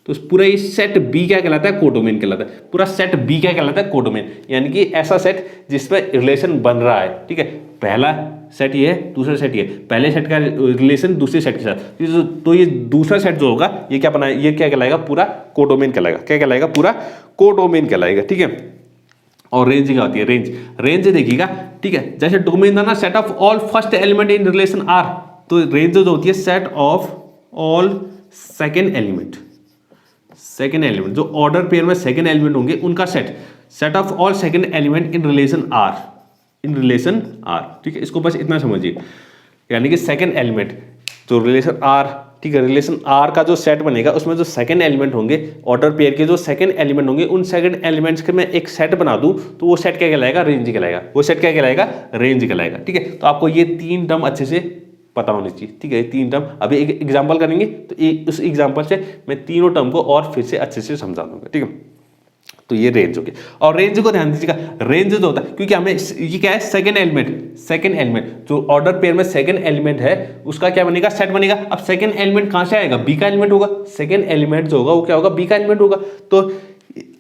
Speaker 1: तो पूरा ये सेट बी क्या कहलाता है, कोडोमेन कहलाता है। पूरा सेट बी क्या कहलाता है, कोडोमेन, यानी कि ऐसा सेट जिसमें रिलेशन बन रहा है, ठीक है। पहला सेट ये है, दूसरा सेट ये है, पहले सेट का रिलेशन दूसरे सेट के साथ, तो ये दूसरा सेट जो होगा ये क्या बनाए, ये क्या कहलाएगा, पूरा कोडोमेन कहलाएगा। क्या कहलाएगा, पूरा कोडोमेन कहलाएगा, ठीक है। और रेंज क्या होती है, रेंज देखिएगा, ठीक है। जैसे डोमेन था ना, set of all first element in relation R, तो रेंज जो होती है set of all second element जो ऑर्डर पेयर में सेकेंड एलिमेंट होंगे उनका set of all second element in relation R, ठीक है। इसको बस इतना समझिए, यानी कि सेकेंड एलिमेंट जो रिलेशन आर, ठीक है, रिलेशन आर का जो सेट बनेगा उसमें जो सेकेंड एलिमेंट होंगे, ऑर्डर पेयर के जो सेकेंड एलिमेंट होंगे, उन सेकेंड एलिमेंट्स के मैं एक सेट बना दूं तो वो सेट क्या कहलाएगा, रेंज कहलाएगा। वो सेट क्या कहलाएगा, रेंज कहलाएगा, ठीक है। तो आपको ये तीन टर्म अच्छे से पता होनी चाहिए, ठीक है। तीन टर्म अभी एक एग्जांपल करेंगे तो उस एग्जांपल से मैं तीनों टर्म को और फिर से अच्छे से समझा दूंगा, ठीक है। तो ये रेंज हो गई। और रेंज को ध्यान दीजिएगा, रेंज जो होता है, क्योंकि हमें ये क्या है, सेकंड एलिमेंट जो ऑर्डर पेयर में सेकंड एलिमेंट है उसका क्या बनेगा, सेट बनेगा। अब सेकंड एलिमेंट कहां से आएगा, बी का एलिमेंट होगा। सेकंड एलिमेंट जो होगा वो क्या होगा, बी का एलिमेंट होगा। तो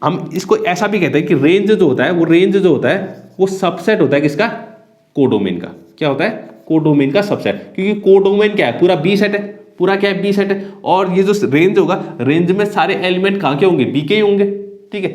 Speaker 1: हम इसको ऐसा भी कहते हैं कि रेंज जो होता है वो सबसेट होता है किसका, कोडोमेन का। क्या होता है, कोडोमेन का सबसेट, क्योंकि कोडोमेन क्या है, पूरा बी सेट है, पूरा क्या है, बी सेट है। और ये जो रेंज होगा, रेंज में सारे एलिमेंट कहां के होंगे, बी के ही होंगे, ठीक है।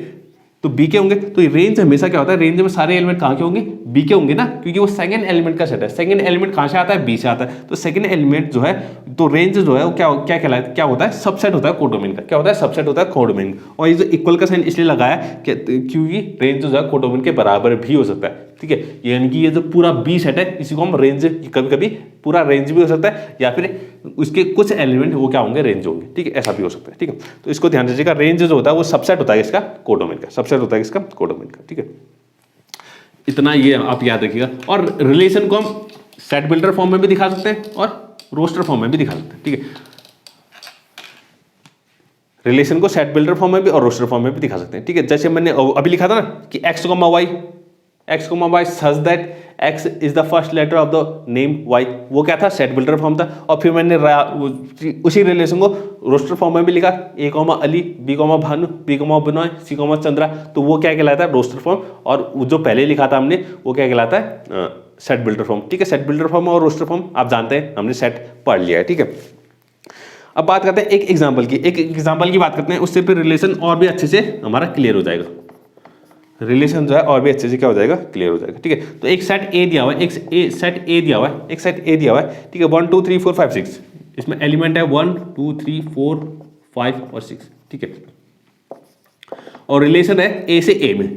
Speaker 1: तो बी के होंगे, तो रेंज हमेशा क्या होता है, रेंज में सारे एलिमेंट कहां के होंगे, बी के होंगे ना, क्योंकि वो सेकंड एलिमेंट का सेट है। सेकंड एलिमेंट कहां से आता है, बी से आता है। तो सेकंड एलिमेंट जो है, तो रेंज जो है वो क्या कहलाता है, क्या होता है, सबसेट होता है कोडोमेन का। क्या होता है, सबसेट होता है कोडोमेन। और ये जो इक्वल का साइन इसलिए लगाया क्योंकि रेंज जो है कोडोमेन के बराबर भी हो सकता है, ठीक है। यानी कि ये जो पूरा बी सेट है इसी को हम रेंज, कभी कभी पूरा रेंज भी हो सकता है, या फिर उसके कुछ एलिमेंट वो क्या होंगे, रेंज होंगे, ठीक है। ऐसा भी हो सकता है, ठीक है। तो इसको ध्यान दीजिएगा, रेंज जो होता है वो सबसेट होता है इसका, कोडोमेन का, सबसेट होता है इसका, कोडोमेन का, ठीक है। इतना ये आप याद रखिएगा। और रिलेशन को हम सेट बिल्डर फॉर्म में भी दिखा सकते हैं और रोस्टर फॉर्म में भी दिखा सकते हैं, ठीक है। रिलेशन को सेट बिल्डर फॉर्म में भी और रोस्टर फॉर्म में भी दिखा सकते हैं, ठीक है। जैसे मैंने अभी लिखा था ना कि x, y such that x is the first letter of the name y, वो क्या था, सेट बिल्डर फॉर्म था। और फिर मैंने उसी रिलेशन को रोस्टर फॉर्म में भी लिखा, a, Ali, b, Bhanu, b, Binoy, c, Chandra, तो वो क्या कहलाता है, रोस्टर फॉर्म। और जो पहले लिखा था हमने वो क्या कहलाता है, सेट बिल्डर फॉर्म, ठीक है। सेट बिल्डर फॉर्म और रोस्टर फॉर्म आप जानते हैं, हमने सेट पढ़ लिया है, ठीक है। अब बात करते हैं एक एग्जाम्पल की बात करते हैं, उससे फिर रिलेशन और भी अच्छे से हमारा क्लियर हो जाएगा। रिलेशन जो है और भी अच्छे से क्या हो जाएगा, क्लियर हो जाएगा। ठीक है, तो एक सेट ए दिया हुआ है, एक सेट ए दिया हुआ है, एक सेट ए दिया हुआ है। ठीक है, 1 2 3 4 5 6, इसमें एलिमेंट है 1 2 3 4 5 और 6। ठीक है, और रिलेशन है ए से ए में।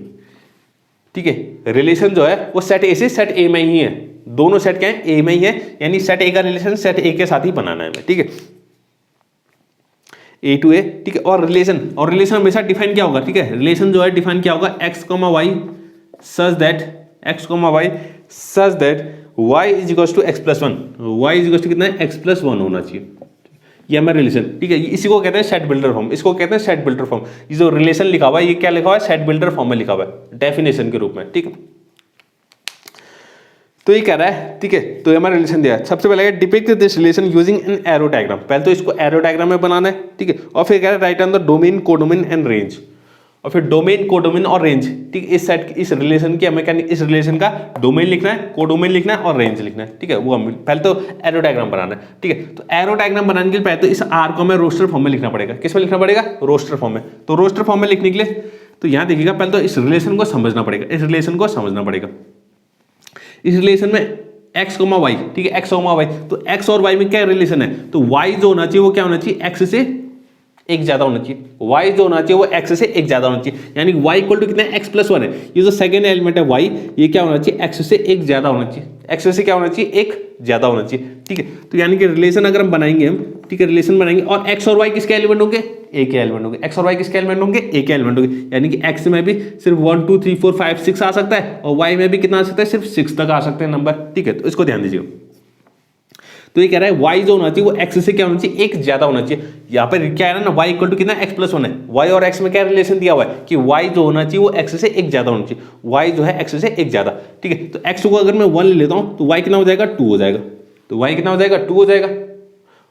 Speaker 1: ठीक है, रिलेशन जो है वो सेट ए से सेट ए में ही है, दोनों सेट क्या है, ए में ही है, यानी सेट ए का रिलेशन सेट ए के साथ ही बनाना है हमें। ठीक है, ए टू ए। ठीक है, और रिलेशन हमेशा डिफाइन क्या होगा, ठीक है, रिलेशन जो है डिफाइन क्या होगा, x comma y such that y is equal to x plus one, y is equal to कितना है, एक्स प्लस वन होना चाहिए। ये हमारा रिलेशन। ठीक है, इसी को कहते हैं सेट बिल्डर फॉर्म, इसको कहते हैं सेट बिल्डर फॉर्म। ये जो रिलेशन लिखा हुआ है ये क्या लिखा हुआ है, सेट बिल्डर फॉर्म में लिखा हुआ है, डेफिनेशन के रूप में। ठीक है, तो ये कह रहा है, ठीक है, तो हमारा रिलेशन दिया है। सबसे पहले depict this relation using an arrow diagram, पहले तो इसको एरो डायग्राम में बनाना है। ठीक है, और फिर कह रहा है right on the domain, codomain and range, और फिर डोमेन, कोडोमेन और रेंज। ठीक है, इस सेट इस रिलेशन की हमें क्या, इस रिलेशन का डोमेन लिखना है, कोडोमेन लिखना है और रेंज लिखना है। ठीक है, वो हम पहले तो एरो डायग्राम बनाना है। ठीक है, तो एरो डायग्राम बनाने के लिए पहले तो इस आर को हमें रोस्टर फॉर्म में लिखना पड़ेगा। किस में लिखना पड़ेगा, रोस्टर फॉर्म में। तो रोस्टर फॉर्म में लिखने के लिए तो यहाँ देखिएगा, पहले तो इस रिलेशन को समझना पड़ेगा, इस रिलेशन को समझना पड़ेगा। इस रिलेशन में एक्स कोमा वाई, ठीक है, एक्स कोमा वाई, तो एक्स और वाई में क्या रिलेशन है, तो वाई जो होना चाहिए वो क्या होना चाहिए, एक्स से एक ज्यादा होना चाहिए, वाई जो होना चाहिए वो एक्स से एक ज्यादा होना चाहिए, यानी वाई इक्वल टू कितना है, एक्स प्लस वन है। ये जो सेकंड एलिमेंट है वाई, ये क्या होना चाहिए, एक्स से एक ज्यादा होना चाहिए, एक्स से क्या होना चाहिए, एक ज्यादा होना चाहिए। ठीक है, तो यानी कि रिलेशन अगर हम बनाएंगे हम, ठीक है, रिलेशन बनाएंगे और एक्स और वाई किसके एलिमेंट होंगे, ए के एलिमेंट होंगे, एक्स और वाई किसके एलिमेंट होंगे, ए के एलिमेंट होंगे, यानी कि एक्स में भी सिर्फ 1 2 3 4 5 6 आ सकता है और वाई में भी कितना आ सकता है, सिर्फ 6 तक आ सकते हैं नंबर। ठीक है, तो इसको ध्यान दीजिए। तो ये कह रहा है y जो होना चाहिए वो x से क्या होना चाहिए, एक ज्यादा होना चाहिए। यहाँ पर क्या है ना, y इक्वल टू कितना, x प्लस वन है। y और x में क्या रिलेशन दिया हुआ है कि y जो होना चाहिए वो x से एक ज्यादा होना चाहिए, y जो है x से एक ज्यादा। ठीक है, तो x को अगर मैं 1 ले लेता हूँ तो y कितना हो जाएगा, 2 हो जाएगा। तो y कितना हो जाएगा, 2 हो जाएगा।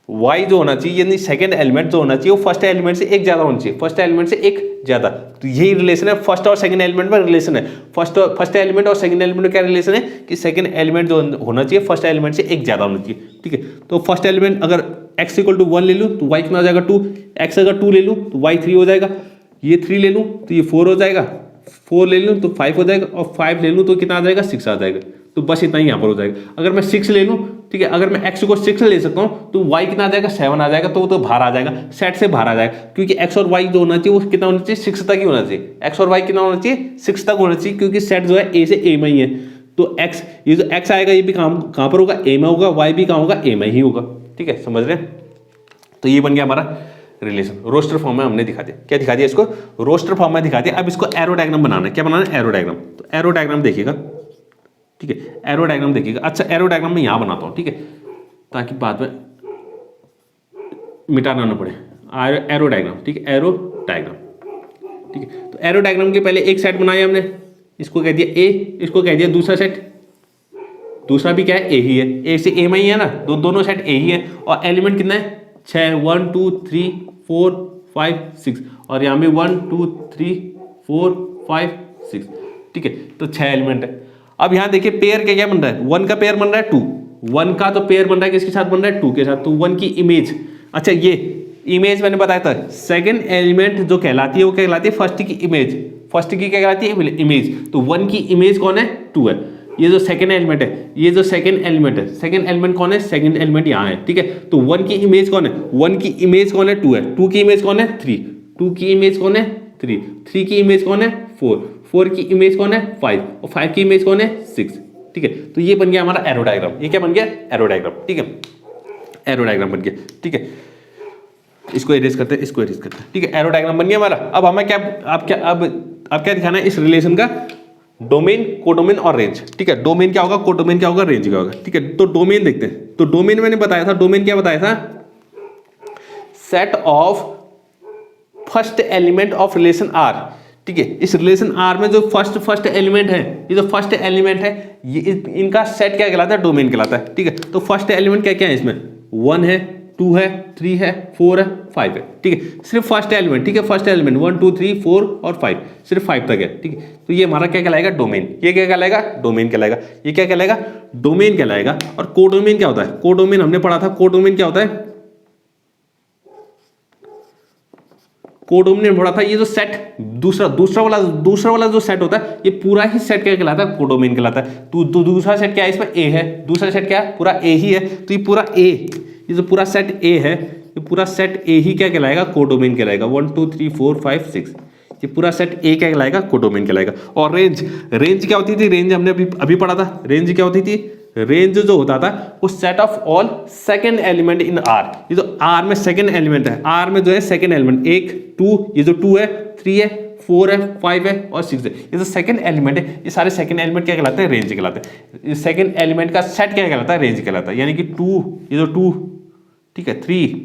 Speaker 1: y जो होना चाहिए यानी सेकंड एलिमेंट जो होना चाहिए वो फर्स्ट एलिमेंट से एक ज्यादा होना चाहिए, फर्स्ट एलिमेंट से एक ज्यादा। तो यही रिलेशन है, फर्स्ट और सेकंड एलिमेंट में रिलेशन है। फर्स्ट एलिमेंट और सेकंड एलिमेंट में क्या रिलेशन है कि सेकंड एलिमेंट जो होना चाहिए फर्स्ट एलिमेंट से एक ज्यादा होना चाहिए। ठीक है, तो फर्स्ट एलिमेंट अगर x इक्वल टू 1 ले लूँ तो y कितना हो जाएगा, 2। x अगर 2 ले लूँ तो y 3 हो जाएगा, ये 3 ले लूँ तो ये 4 हो जाएगा, 4 ले लूँ तो 5 हो जाएगा और 5 ले लूँ तो कितना आ जाएगा, 6 आ जाएगा। तो बस इतना ही यहाँ पर हो जाएगा। अगर मैं 6 ले लूँ, ठीक है, अगर मैं x को 6 ले सकता हूँ तो y कितना आ जाएगा, 7 आ जाएगा। तो वो तो बाहर आ जाएगा, सेट से बाहर आ जाएगा, क्योंकि x और y जो होना चाहिए वो कितना होना चाहिए, 6 तक ही होना चाहिए। x और y कितना होना चाहिए, 6 तक होना चाहिए, क्योंकि सेट जो है a से a में ही है। तो x, ये जो x आएगा ये भी कहाँ पर होगा, a में होगा, y भी कहाँ होगा, a में ही होगा। ठीक है, समझ रहे हैं। तो ये बन गया हमारा रिलेशन, रोस्टर फॉर्म में हमने दिखा दिया। क्या दिखा दिया, इसको रोस्टर फॉर्म में दिखा दिया। अब इसको एरो डायग्राम बनाना है। क्या बनाना है, एरो डायग्राम। तो एरो डायग्राम देखिएगा, ठीक है, एरो डायग्राम देखिएगा। अच्छा, एरो डायग्राम में यहाँ बनाता हूँ, ठीक है, ताकि बाद में मिटाना ना पड़े। एरो डायग्राम, ठीक है, एरो डायग्राम, ठीक है। तो एरो डायग्राम के पहले एक सेट बनाया हमने, इसको कह दिया ए, इसको कह दिया दूसरा सेट, दूसरा भी क्या है, ए ही है, ए से ए में ही है ना, दोनों सेट ए ही है। और एलिमेंट कितना है, 6, 1 2 3 4 5 6, और यहाँ में 1 2 3 4 5 6, ठीक है, तो 6 एलिमेंट है। अब यहाँ देखिए पेयर क्या क्या बन रहा है, 1 का पेयर बन रहा है 2, 1 का तो पेयर बन रहा है किसके साथ बन रहा है, 2 के साथ। तो 1 की इमेज, अच्छा ये इमेज मैंने बताया था, सेकंड एलिमेंट जो कहलाती है वो क्या कहलाती है, फर्स्ट की इमेज, फर्स्ट की क्या कहलाती है, इमेज। तो 1 की इमेज कौन है, 2 है। ये जो सेकंड एलिमेंट है, ये जो सेकंड एलिमेंट है, सेकंड एलिमेंट कौन है, सेकंड एलिमेंट यहाँ है, ठीक है। तो 1 की इमेज कौन है, 1 की इमेज कौन है, 2 है। 2 की इमेज कौन है, 3, 2 की इमेज कौन है, 3, 3 की इमेज कौन है, 4, 4 की इमेज कौन है, 5, और 5 की इमेज कौन है, 6, ठीक है। तो ये बन गया हमारा एरो डायग्राम। ये क्या बन गया, एरो डायग्राम, ठीक है, एरो डायग्राम बन गया, ठीक है। इसको एरेज करते हैं, इसको एरेज करते हैं, ठीक है, एरो डायग्राम बन गया हमारा। अब हमें क्या, अब क्या दिखाना है, इस रिलेशन का डोमेन, कोडोमेन और रेंज, ठीक है। डोमेन क्या होगा, कोडोमेन क्या होगा, रेंज क्या होगा, ठीक है। तो डोमेन देखते हैं। तो डोमेन मैंने बताया था, डोमेन क्या बताया था, set of first element of relation R, ठीक है। इस रिलेशन आर में जो फर्स्ट एलिमेंट है, ये जो फर्स्ट एलिमेंट है, ये इनका सेट क्या कहलाता है, डोमेन कहलाता है, ठीक है। तो फर्स्ट एलिमेंट क्या क्या है इसमें, 1 है, 2 है, 3 है, 4 है, 5 है, ठीक है। सिर्फ फर्स्ट एलिमेंट, ठीक है, फर्स्ट एलिमेंट 1 2 3 4 और 5, सिर्फ 5 तक है, ठीक है। तो ये हमारा क्या कहलाएगा, डोमेन। ये क्या कहलाएगा, डोमेन कहलाएगा। ये क्या कहलाएगा, डोमेन कहलाएगा। और कोडोमेन क्या होता है, कोडोमेन हमने पढ़ा था, कोडोमेन क्या होता है, कोडोमेन पढ़ा था, ये जो सेट दूसरा वाला जो सेट होता है, ये पूरा ही सेट क्या कहलाता है, कोडोमेन कहलाता है। तो दूसरा सेट क्या है, इसमें ए है, दूसरा सेट क्या है, पूरा ए ही है। तो ये पूरा ए, ये जो पूरा सेट ए है, ये पूरा सेट ए ही क्या कहलाएगा, कोडोमेन कहलाएगा। 1 2 3 4 5 6, ये पूरा सेट ए क्या कहलाएगा, कोडोमेन कहलाएगा। और रेंज क्या होती थी, रेंज हमने अभी पढ़ा था। रेंज क्या होती थी, रेंज जो होता था वो set of all second element in are. ये जो आर में सेकंड एलिमेंट है, आर में जो है सेकंड एलिमेंट 1 2, ये जो 2 है 3 है 4 है 5 है और 6 है, ये जो सेकंड एलिमेंट है, ये सारे सेकंड एलिमेंट क्या कहलाते हैं, रेंज कहलाते हैं। सेकंड एलिमेंट का सेट क्या कहलाता है, रेंज कहलाता है। यानी कि 2, ये जो 2, ठीक है, 3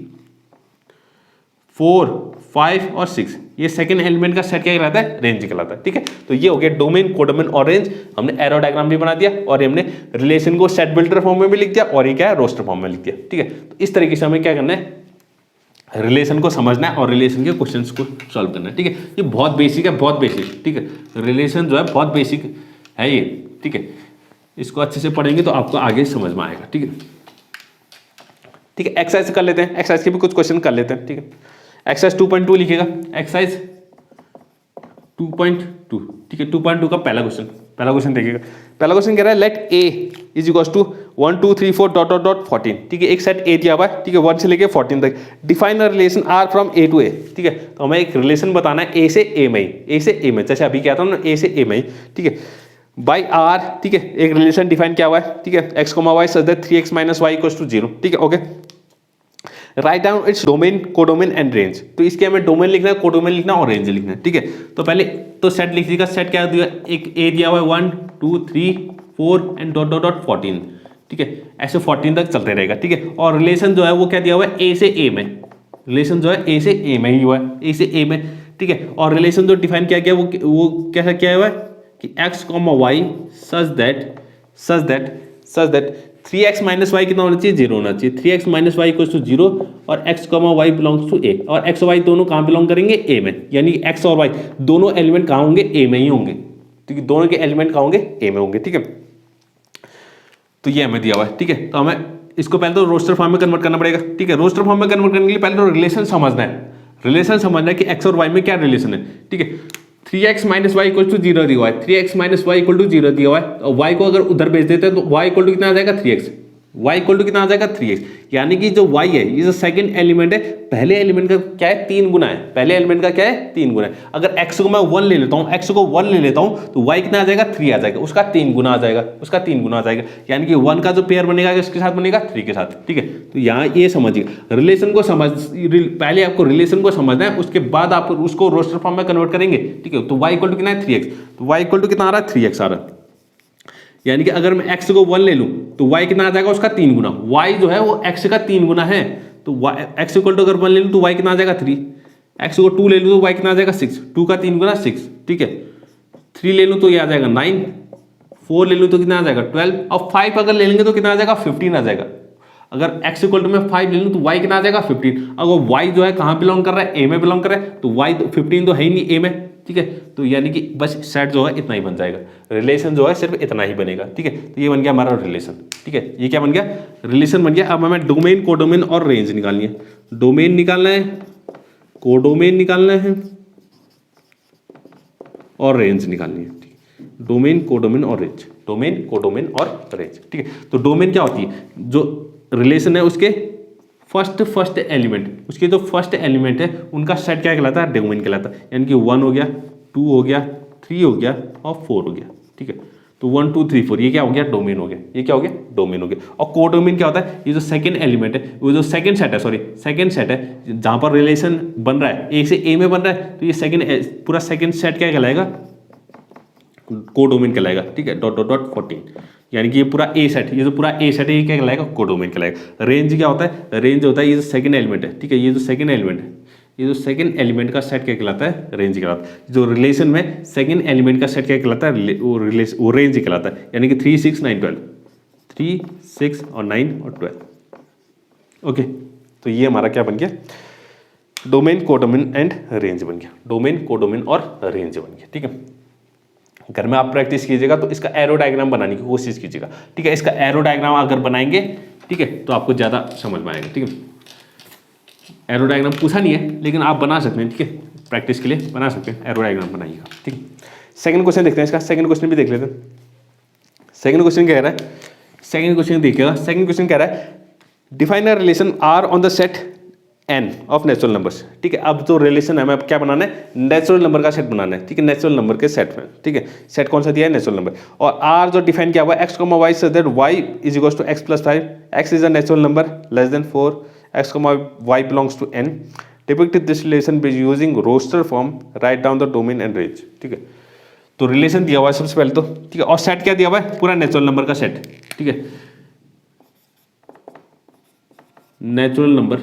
Speaker 1: 4 5 और 6, ये सेकंड एलिमेंट का सेट क्या कहलाता है, रेंज कहलाता है। ठीक है, तो ये हो गया डोमेन, कोडोमेन और रेंज। हमने एरो डायग्राम भी बना दिया और हमने रिलेशन को सेट बिल्डर फॉर्म में भी लिख दिया और ये क्या है, रोस्टर फॉर्म में लिख दिया। ठीक है, तो इस तरीके से हमें क्या करना है, रिलेशन को समझना है और रिलेशन के क्वेश्चंस को सॉल्व करना है। ठीक है, ये बहुत बेसिक है, बहुत बेसिक। ठीक है, रिलेशन जो है बहुत बेसिक है ये। ठीक है, इसको अच्छे से पढ़ेंगे तो आपको आगे समझ में आएगा। ठीक है, ठीक है, एक्सरसाइज कर लेते हैं, एक्सरसाइज के भी कुछ क्वेश्चन कर लेते हैं। ठीक है, एक्सरसाइज 2.2 लिखिएगा, एक्सरसाइज 2.2। ठीक है, 2.2 का पहला क्वेश्चन देखिएगा। पहला क्वेश्चन कह रहा है let A is equal to 1 2 3 4 dot dot dot 14। ठीक है, एक सेट ए दिया हुआ है। ठीक है, 1 से लेके 14 तक। Define a relation R from A to A. ठीक है, तो हमें एक रिलेशन बताना है ए से ए में, ए से ए में, जैसे अभी क्या था ना, ए से ए में। ठीक है, बाई आर। ठीक है, एक रिलेशन डिफाइन किया हुआ है। ठीक है, x comma y such that 3x - y = 0। ठीक है, okay, write down its domain, codomain and range. तो इसके हमें डोमेन लिखना है, कोडोमेन लिखना और रेंज लिखना है। ठीक है, तो पहले तो सेट लिख दीजिएगा। सेट क्या दिया, एक ए दिया हुआ है 1 2 3 4 एंड डॉट डॉट डॉट 14। ठीक है, ऐसे 14 तक चलते रहेगा। ठीक है, और रिलेशन जो है वो क्या दिया हुआ है, ए से ए में। रिलेशन जो है ए से ए में ही हुआ है, ए से ए में। ठीक है, और रिलेशन जो डिफाइन किया गया वो कैसा किया हुआ है कि x comma y such that 3x - y कितना होना चाहिए, 0 होना चाहिए। 3x - y = 0 और x, y belongs to a। और x और y दोनों कहाँ बिलोंग करेंगे, a में। यानी x और y दोनों एलिमेंट कहाँ होंगे, a में ही होंगे। ठीक है, दोनों के एलिमेंट कहाँ होंगे, a में होंगे। ठीक है, तो ये हमें दिया हुआ है। ठीक है, तो हमें इसको पहले तो रोस्टर फॉर्म में कन्वर्ट करना पड़ेगा। ठीक है, रोस्टर फॉर्म में कन्वर्ट करने के लिए पहले तो रिलेशन समझना है। रिलेशन समझना है कि x और y में क्या रिलेशन है। ठीक है, 3x - y = 0 दिया हुआ है, 3x - y = 0 दिया हुआ है। और y को अगर उधर भेज देते हैं तो y = कितना आ जाएगा, 3x। y = कितना आ जाएगा, 3x। यानी कि जो y है, ये जो सेकंड एलिमेंट है, पहले एलिमेंट का क्या है, 3 गुना है। पहले एलिमेंट का क्या है, 3 गुना है। अगर x को मैं 1 ले लेता हूँ, तो y कितना आ जाएगा, 3 आ जाएगा। उसका 3 गुना आ जाएगा, यानी कि 1 का जो पेयर बनेगा इसके साथ बनेगा, 3 के साथ। ठीक है, तो यहाँ ये समझिए, रिलेशन को पहले आपको रिलेशन को समझना है, उसके बाद आप उसको रोस्टर फॉर्म में कन्वर्ट करेंगे। ठीक है, तो y = कितना है, 3x। तो y = कितना आ रहा है, 3x आ रहा है। यानी कि अगर मैं x को 1 ले लूं तो y कितना आ जाएगा, उसका 3 गुना। y जो है वो x का 3 गुना है। तो x = अगर 1 ले लूं तो y कितना आ जाएगा, 3। x को 2 ले लूं तो y कितना आ जाएगा, 6। 2 का 3 गुना 6। ठीक है, 3 ले लूं तो ये आ जाएगा 9। 4 ले लूं तो कितना आ जाएगा, 12। और 5 अगर ले लेंगे तो कितना आ जाएगा, 15 आ जाएगा। अगर x = मैं 5 ले लूं तो y कितना आ जाएगा, 15। अगर y जो है कहाँ बिलोंग कर रहा है, a में बिलोंग कर रहा है, तो y 15 तो है ही नहीं a में। ठीक है, तो यानी कि बस सेट जो है इतना ही बन जाएगा, रिलेशन जो है सिर्फ इतना ही बनेगा। ठीक है, तो ये बन गया हमारा रिलेशन। ठीक है, ये क्या बन गया, रिलेशन बन गया। अब हमें डोमेन, कोडोमेन और रेंज निकालनी है। डोमेन निकालना है, कोडोमेन निकालना है और रेंज निकालनी है। डोमेन, कोडोमेन और रेंज, डोमेन, कोडोमेन और रेंज। ठीक है, तो डोमेन क्या होती है, जो रिलेशन है उसके फर्स्ट एलिमेंट, उसके जो फर्स्ट एलिमेंट है उनका सेट क्या कहलाता है, डोमेन कहलाता है। यानी कि 1 हो गया, 2 हो गया, 3 हो गया और 4 हो गया। ठीक है, तो 1 2 3 4 ये क्या हो गया, डोमेन हो गया। ये क्या हो गया, डोमेन हो गया। और कोडोमेन क्या होता है, ये जो सेकंड एलिमेंट है, वो जो सेकंड सेट है जहां पर रिलेशन बन रहा है, ए से ए में बन रहा है, तो ये पूरा सेकंड सेट क्या कहलाएगा, कोडोमेन कहलाएगा। ठीक है, डॉट डॉट डॉट 14। यानी कि ये पूरा ए सेट, ये जो पूरा ए सेट है ये क्या कहलाएगा, कोडोमेन कहलाएगा। रेंज क्या होता है, रेंज होता है ये जो सेकंड एलिमेंट है। ठीक है, ये जो सेकंड एलिमेंट है, ये जो सेकंड एलिमेंट का सेट क्या कहलाता है, रेंज कहलाता है। जो रिलेशन में सेकंड एलिमेंट का सेट क्या कहलाता है, वो रेंज कहलाता है। यानी कि 3 6 9 12, 3 6 और 9 और 12। ओके, तो ये हमारा क्या बन गया, डोमेन, कोडोमेन एंड रेंज बन गया। डोमेन, कोडोमेन और रेंज बन गया। ठीक है, घर में आप प्रैक्टिस कीजिएगा तो इसका एरो डायग्राम बनाने की कोशिश कीजिएगा। ठीक है, इसका एरो डायग्राम अगर बनाएंगे, ठीक है, तो आपको ज़्यादा समझ में आएगा। ठीक है, एरो डायग्राम पूछा नहीं है लेकिन आप बना सकते हैं। ठीक है, प्रैक्टिस के लिए बना सकते हैं, एरो डायग्राम बनाइएगा। ठीक है, सेकंड क्वेश्चन देखते हैं इसका, सेकंड क्वेश्चन भी देख लेते हैं। सेकंड क्वेश्चन क्या कह रहा है, सेकंड क्वेश्चन देखिएगा, सेकंड क्वेश्चन कह रहा है define a relation R on the set N of natural numbers. ठीक है, अब जो रिलेशन है हमें अब क्या बनाना है, नेचुरल नंबर का सेट बनाना है। ठीक है, नेचुरल नंबर के सेट में। ठीक है, सेट कौन सा दिया है, नेचुरल नंबर। और आर जो डिफाइन किया हुआ है x comma y such that y is equal to x plus 5, x is a natural number less than 4, x comma y belongs to N, depict this relation by using roster form, write down the domain and range. ठीक है, तो रिलेशन दिया हुआ है सबसे पहले तो। ठीक है, और सेट क्या दिया हुआ है, पूरा नेचुरल नंबर का सेट। ठीक है, नेचुरल नंबर,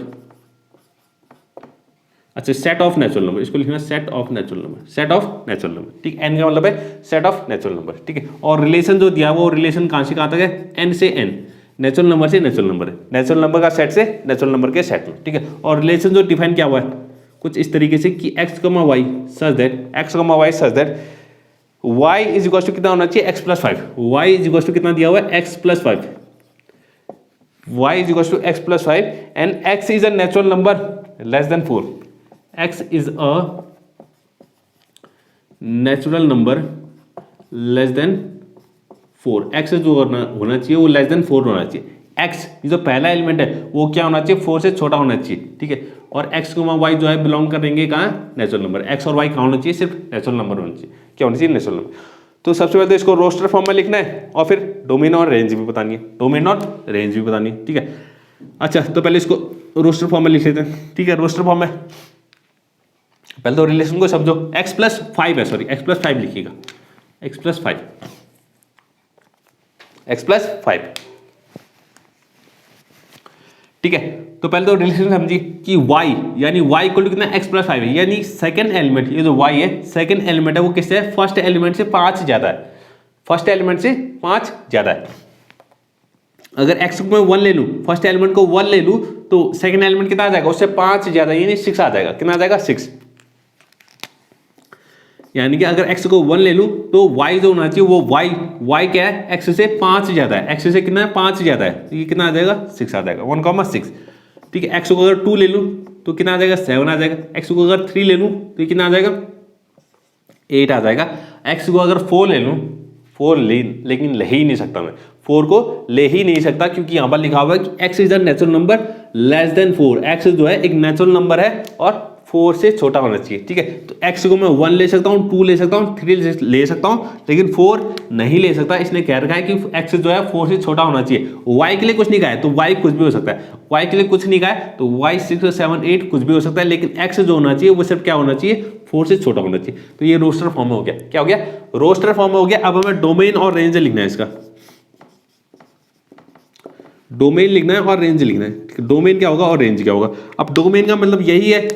Speaker 1: अच्छा सेट ऑफ नेचुरल नंबर, इसको लिखना set of natural number, set of natural number. ठीक, एन का मतलब है सेट ऑफ नेचुरल नंबर। ठीक है, और रिलेशन जो दिया वो रिलेशन कहां से कहां तक है, एन से एन, नेचुरल नंबर से नेचुरल नंबर है, नेचुरल नंबर का सेट से नेचुरल नंबर के सेट में। ठीक है, और रिलेशन जो डिफाइन किया हुआ है कुछ इस तरीके से कि x comma y such that, x comma y such that y is equal to कितना होना चाहिए, x plus 5, y is equal to कितना दिया हुआ है, x plus 5, y is equals to x plus 5 and x is a natural number less than 4, x is a natural number less than 4, x जो होना चाहिए वो less than 4 होना चाहिए। x ये जो पहला एलिमेंट है वो क्या होना चाहिए, 4 से छोटा होना चाहिए। ठीक है, और x y जो है बिलोंग करेंगे कहाँ, नेचुरल नंबर। x और y कहाँ होना चाहिए, सिर्फ नेचुरल नंबर होना चाहिए। क्या होना चाहिए, नेचुरल नंबर। तो सबसे पहले तो इसको रोस्टर फॉर्म में लिखना है और फिर डोमेन और रेंज भी बतानी है, डोमेन और रेंज भी बतानी है। ठीक है, अच्छा तो पहले इसको रोस्टर फॉर्म में लिख लेते हैं। ठीक है, रोस्टर फॉर्म में पहले तो रिलेशन को समझो, x प्लस 5 है, सॉरी x प्लस 5 लिखिएगा, x प्लस 5, x प्लस 5। ठीक है, तो पहले तो रिलेशन समझिए कि y यानी y इक्वल टू कितना, x प्लस 5 है, यानी सेकंड एलिमेंट, ये जो y है सेकंड एलिमेंट है वो किससे है, फर्स्ट एलिमेंट से 5 ज्यादा है, फर्स्ट एलिमेंट से 5 ज्यादा है। अगर x को मैं 1 ले लूं, फर्स्ट एलिमेंट को 1 ले लूं तो सेकंड एलिमेंट कितना आ जाएगा, उससे 5 ज्यादा यानी 6 आ जाएगा। कितना आ जाएगा, 6। यानी कि अगर x को 1 ले लूं तो y जो होना चाहिए वो y क्या है, x से 5 ज्यादा है, x से कितना है, 5 ज्यादा है, तो ये कितना आ जाएगा, 6 आ जाएगा, 1,6। ठीक है, x को अगर 2 ले लूं तो कितना आ जाएगा, 7 आ जाएगा, x को अगर 3 ले लूं तो ये कितना आ जाएगा, 8 आ जाएगा। x को अगर 4 ले लूं, 4 लेकिन ले ही नहीं सकता मैं, 4 को ले ही नहीं सकता क्योंकि यहां पर लिखा हुआ है कि x is a natural number less than 4, x जो है एक नेचुरल नंबर है और 4 से छोटा होना चाहिए। ठीक है, तो x को मैं 1 ले सकता हूँ, 2 ले सकता हूँ, 3 ले सकता हूँ, लेकिन 4 नहीं ले सकता। इसने कह रखा है कि x जो है 4 से छोटा होना चाहिए। y के लिए कुछ नहीं कहा है तो y कुछ भी हो सकता है, y के लिए कुछ नहीं कहा है तो y 6, 7, 8 कुछ भी हो सकता है, लेकिन x जो होना चाहिए वो सिर्फ क्या होना चाहिए, 4 से छोटा होना चाहिए। तो ये रोस्टर फॉर्म में हो गया, क्या हो गया, रोस्टर फॉर्म में हो गया। अब हमें डोमेन और रेंज लिखना है, इसका डोमेन लिखना है और रेंज लिखना है। डोमेन क्या होगा और रेंज क्या होगा। अब डोमेन का मतलब यही है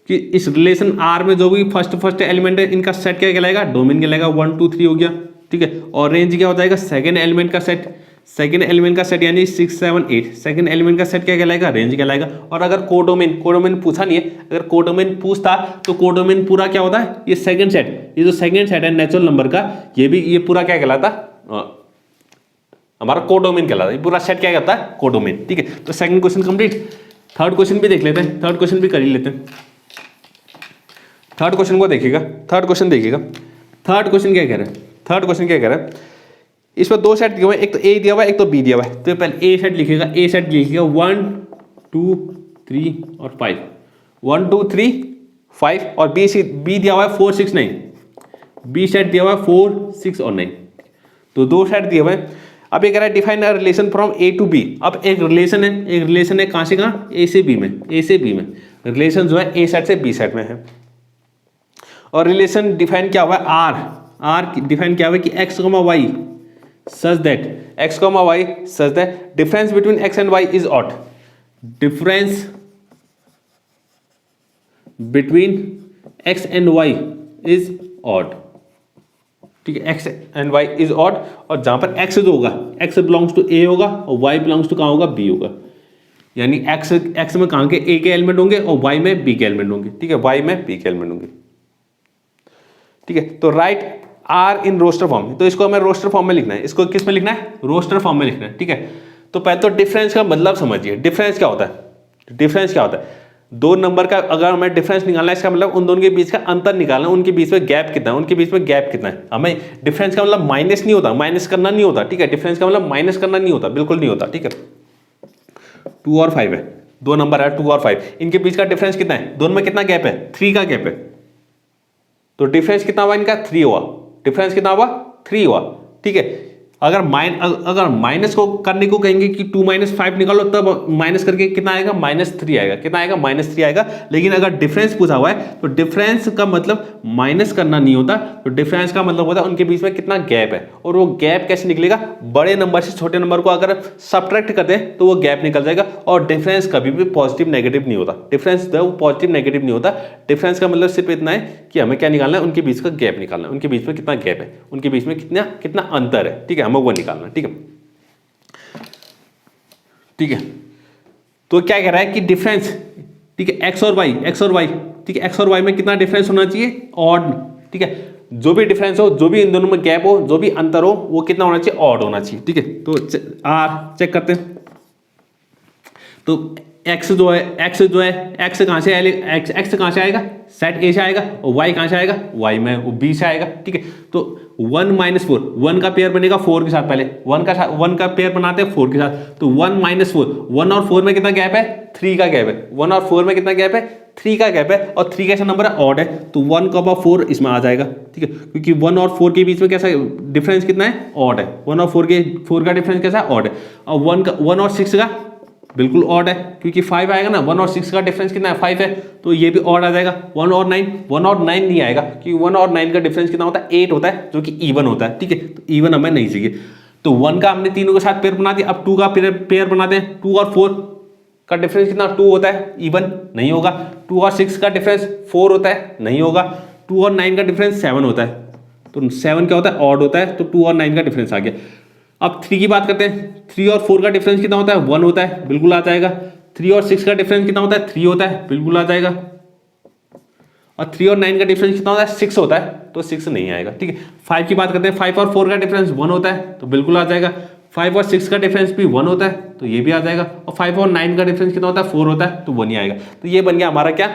Speaker 1: कि इस रिलेशन R में जो भी फर्स्ट एलिमेंट है इनका सेट क्या कहलाएगा, डोमेन कहलाएगा। 1 2 3 हो गया। ठीक है, और रेंज क्या हो जाएगा, सेकंड एलिमेंट का सेट, सेकंड एलिमेंट का सेट यानी 6 7 8, सेकंड एलिमेंट का सेट क्या कहलाएगा, रेंज कहलाएगा। और अगर कोडोमेन पूछा नहीं है, अगर कोडोमेन पूछता तो कोडोमेन पूरा क्या होता है, ये सेकंड सेट, ये जो सेकंड सेट है नेचुरल नंबर का, ये पूरा क्या कहलाता, हमारा कोडोमेन कहलाता है। ये पूरा सेट क्या कहता है, कोडोमेन। ठीक है, तो second question complete. Third question भी देख लेते हैं, थर्ड क्वेश्चन भी कर ही लेते हैं। थर्ड क्वेश्चन को देखिएगा, थर्ड क्वेश्चन देखिएगा, थर्ड क्वेश्चन क्या कह रहा है, थर्ड क्वेश्चन क्या कह रहा है, इस पर 2 सेट दिए हुए हैं, एक तो ए दिया हुआ है एक तो बी दिया हुआ है। तो पहले ए सेट लिखिएगा, ए सेट लिखिएगा 1 2 3 और 5, 1 2 3 5, और बी दिया हुआ है 4 6 9, बी सेट दिया हुआ है 4 6 और 9, तो 2 सेट दिए हुए हैं। अब ये कह रहा है define a relation from A to B. अब एक रिलेशन है कहां से कहां, ए से बी में, ए से बी में रिलेशन जो है ए सेट से बी सेट में है। और रिलेशन डिफाइन क्या हुआ है, आर डिफाइन क्या हुआ है कि x comma y such that difference between x and y is odd, difference between x and y is odd. ठीक है, x and y is odd, और जहां पर एक्स जो होगा, एक्स बिलोंग्स टू ए होगा और वाई बिलोंग्स टू कहां होगा, बी होगा। यानी एक्स में कहां के ए के एलिमेंट होंगे और वाई में बी के एलिमेंट होंगे। ठीक है, वाई में बी के एलिमेंट होंगे। ठीक है, तो write R in roster form, तो इसको हमें रोस्टर फॉर्म में लिखना है। इसको किस में लिखना है, रोस्टर फॉर्म में लिखना है। ठीक है, तो पहले तो डिफरेंस का मतलब समझिए, डिफरेंस क्या होता है, डिफरेंस क्या होता है। दो नंबर का अगर हमें डिफरेंस निकालना है, इसका मतलब उन दोनों के बीच का अंतर निकालना है, उनके बीच में गैप कितना है, उनके बीच में गैप कितना है। हमें डिफरेंस का मतलब माइनस नहीं होता, माइनस करना नहीं होता, ठीक है। डिफरेंस का मतलब माइनस करना नहीं होता, बिल्कुल नहीं होता, ठीक है। 2 और 5 है, दो नंबर है 2 और 5, इनके बीच का डिफरेंस कितना है, दोनों में कितना गैप है, 3 का गैप है। तो डिफरेंस कितना हुआ इनका, 3 हुआ। डिफरेंस कितना हुआ, 3 हुआ, ठीक है। अगर माइनस को करने को कहेंगे कि 2 - 5 निकालो, तब माइनस करके कितना आएगा, -3 आएगा। कितना आएगा, -3 आएगा। लेकिन अगर डिफरेंस पूछा हुआ है तो डिफरेंस का मतलब माइनस करना नहीं होता, तो डिफरेंस का मतलब होता है उनके बीच में कितना गैप है। और वो गैप कैसे निकलेगा, बड़े नंबर से छोटे नंबर को अगर सब्ट्रैक्ट कर दें तो वो गैप निकल जाएगा। और डिफरेंस कभी भी पॉजिटिव नेगेटिव नहीं होता, डिफरेंस वो पॉजिटिव नेगेटिव नहीं होता। डिफरेंस का मतलब सिर्फ इतना है कि हमें क्या निकालना है, उनके बीच का गैप निकालना है, उनके बीच में कितना गैप है, उनके बीच में कितना अंतर है, ठीक है, हमें वो निकालना है, ठीक है। ठीक है, तो क्या कह रहा है कि डिफरेंस, ठीक है, एक्स और वाई, ठीक है, एक्स और वाई में कितना डिफरेंस होना चाहिए, ऑड, ठीक है। जो भी डिफरेंस हो, जो भी इन दोनों में गैप हो, जो भी अंतर हो, वो कितना होना चाहिए, ऑड होना चाहिए, ठीक है। तो चेक करते हैं। तो एक्स जो है एक्स कहां से आएगा, एक्स कहां से आएगा, सेट ए से आएगा, और वाई कहां से आएगा, वाई में वो बी से आएगा, ठीक है। तो 1 - 4, 1 का पेयर बनेगा 4 के साथ, पहले 1 का पेयर बनाते हैं 4 के साथ। तो 1 - 4, 1 और 4 में कितना गैप है, 3 का गैप है। 1 और 4 में कितना गैप है, 3 का गैप है। और 3 कैसा नंबर है, ऑड है, तो 1/4 इसमें आ जाएगा, ठीक है। क्योंकि 1 और 4 के बीच में कैसा डिफरेंस कितना है, ऑड है। 1 और 4 का डिफरेंस कैसा है, ऑड है। और 1 और 6 का बिल्कुल ऑड है, क्योंकि 5 आएगा ना, 1 और 6 का डिफरेंस कितना है, 5 है, तो ये भी ऑड आ जाएगा। 1 और 9 नहीं आएगा, क्योंकि 1 और 9 का डिफरेंस कितना होता है, 8 होता है, जो कि इवन होता है, ठीक है। तो इवन हमें नहीं चाहिए। तो 1 का हमने तीनों के साथ पेयर बना दिया। अब 2 का पेयर बनाते हैं। 2 और 4 का डिफरेंस कितना, 2 होता है, इवन नहीं होगा। 2 और 6 का डिफरेंस 4 होता है, नहीं होगा। 2 और 9 का डिफरेंस 7 होता है, तो 7 क्या होता है, ऑड होता है, तो 2 और 9 का डिफरेंस आ गया। अब 3 की बात करते हैं। 3 और 4 का डिफरेंस कितना होता है, 1 होता है, बिल्कुल आ जाएगा। 3 और 6 का डिफरेंस कितना होता है, 3 होता है, बिल्कुल आ जाएगा। और 3 और 9 का डिफरेंस कितना होता है, 6 होता है, तो 6 नहीं आएगा, ठीक है। 5 की बात करते हैं। 5 और 4 का डिफरेंस 1 होता है, तो बिल्कुल आ जाएगा। 5 और 6 का डिफरेंस भी 1 होता है, तो ये भी आ जाएगा। और 5 और 9 का डिफरेंस कितना होता है, 4 होता है, तो 1 ही आएगा। तो ये बन गया हमारा क्या,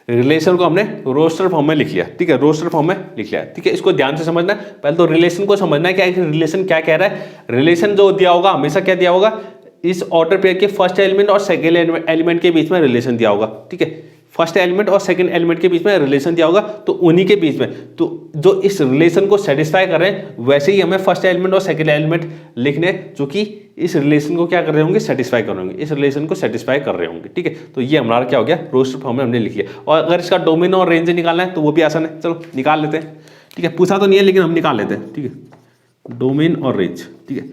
Speaker 1: रिलेशन को हमने रोस्टर फॉर्म में लिख लिया, ठीक है, रोस्टर फॉर्म में लिख लिया, ठीक है। इसको ध्यान से समझना है। पहले तो रिलेशन को समझना है कि रिलेशन क्या कह रहा है। रिलेशन जो दिया होगा हमेशा क्या दिया होगा, इस ऑर्डर पेयर के फर्स्ट एलिमेंट और सेकंड एलिमेंट के बीच में रिलेशन दिया होगा, ठीक है। फर्स्ट एलिमेंट और सेकंड एलिमेंट के बीच में रिलेशन दिया होगा, तो उन्हीं के बीच में, तो जो इस रिलेशन को सेटिस्फाई कर रहे हैं, वैसे ही हमें फर्स्ट एलिमेंट और सेकंड एलिमेंट लिखने, जो कि इस रिलेशन को क्या कर रहे होंगे, सेटिस्फाई कर रहे होंगे, इस रिलेशन को सेटिस्फाई कर रहे होंगे, ठीक है। तो ये हमारा क्या हो गया, रोस्टर फॉर्म में हमने लिख लिया। और अगर इसका डोमेन और रेंज निकालना है तो वो भी आसान है, चलो निकाल लेते हैं, ठीक है। पूछा तो नहीं है लेकिन हम निकाल लेते हैं, ठीक है। डोमेन और रेंज, ठीक है।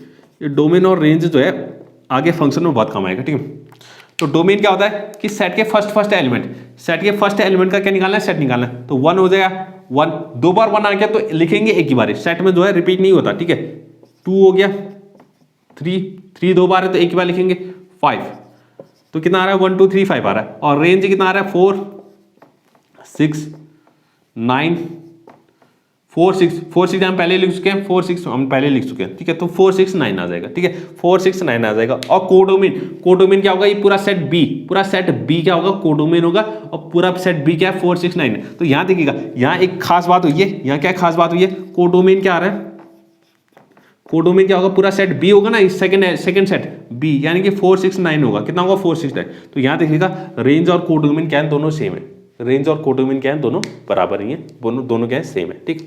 Speaker 1: ये डोमेन और रेंज जो है आगे फंक्शन में बहुत काम आएगा, ठीक है। तो डोमेन क्या होता है कि सेट के फर्स्ट एलिमेंट, सेट के फर्स्ट एलिमेंट का क्या निकालना है, सेट निकालना है। तो 1 हो जाएगा, 1 दो बार 1 आ गया तो लिखेंगे एक ही बार, सेट में जो है रिपीट नहीं होता, ठीक है। 2 हो गया, 3 दो बार है तो एक ही बार लिखेंगे। 5 तो कितना आ रहा है, 1 2 3 5 आ रहा है। और रेंज कितना आ रहा है, 4 6 9 4 6 हम पहले लिख चुके हैं, 4 6 हम पहले लिख चुके हैं, ठीक है। तो 4 6 9 आ जाएगा, ठीक है, 4 6 9 आ जाएगा। और कोडोमेन क्या होगा, ये पूरा सेट बी क्या होगा, कोडोमेन होगा। और पूरा सेट बी क्या है, 4 6 9 है। तो यहाँ देखिएगा, यहाँ एक खास बात हुई है, यहाँ क्या खास बात हुई है, कोडोमेन क्या आ रहा है, कोडोमेन क्या होगा, पूरा सेट बी होगा ना, सेकंड सेट बी, यानी कि 4 6 9 होगा। कितना होगा, 4 6 9। तो यहाँ देखिएगा रेंज और कोडोमेन क्या है, दोनों सेम है। रेंज और कोडोमेन क्या है, दोनों बराबर ही है, दोनों क्या है, सेम है, ठीक।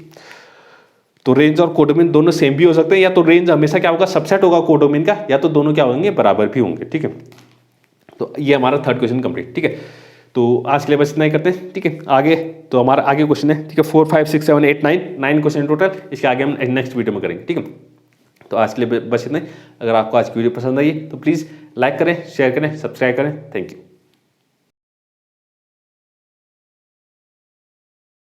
Speaker 1: तो रेंज और कोडोमेन दोनों सेम भी हो सकते हैं, या तो रेंज हमेशा क्या होगा, सबसेट होगा कोडोमेन का, या तो दोनों क्या होंगे, बराबर भी होंगे, ठीक है। तो ये हमारा थर्ड क्वेश्चन कंप्लीट, ठीक है। तो आज के लिए बस इतना ही करते हैं, ठीक है। आगे तो हमारा आगे क्वेश्चन है, ठीक है, 4 5 6 7 8 9 क्वेश्चन टोटल। इसके आगे हम नेक्स्ट वीडियो में करेंगे, ठीक है। तो आज के लिए बस इतना ही। अगर आपको आज की वीडियो पसंद आई है तो प्लीज़ लाइक करें, शेयर करें, सब्सक्राइब करें। Thank you.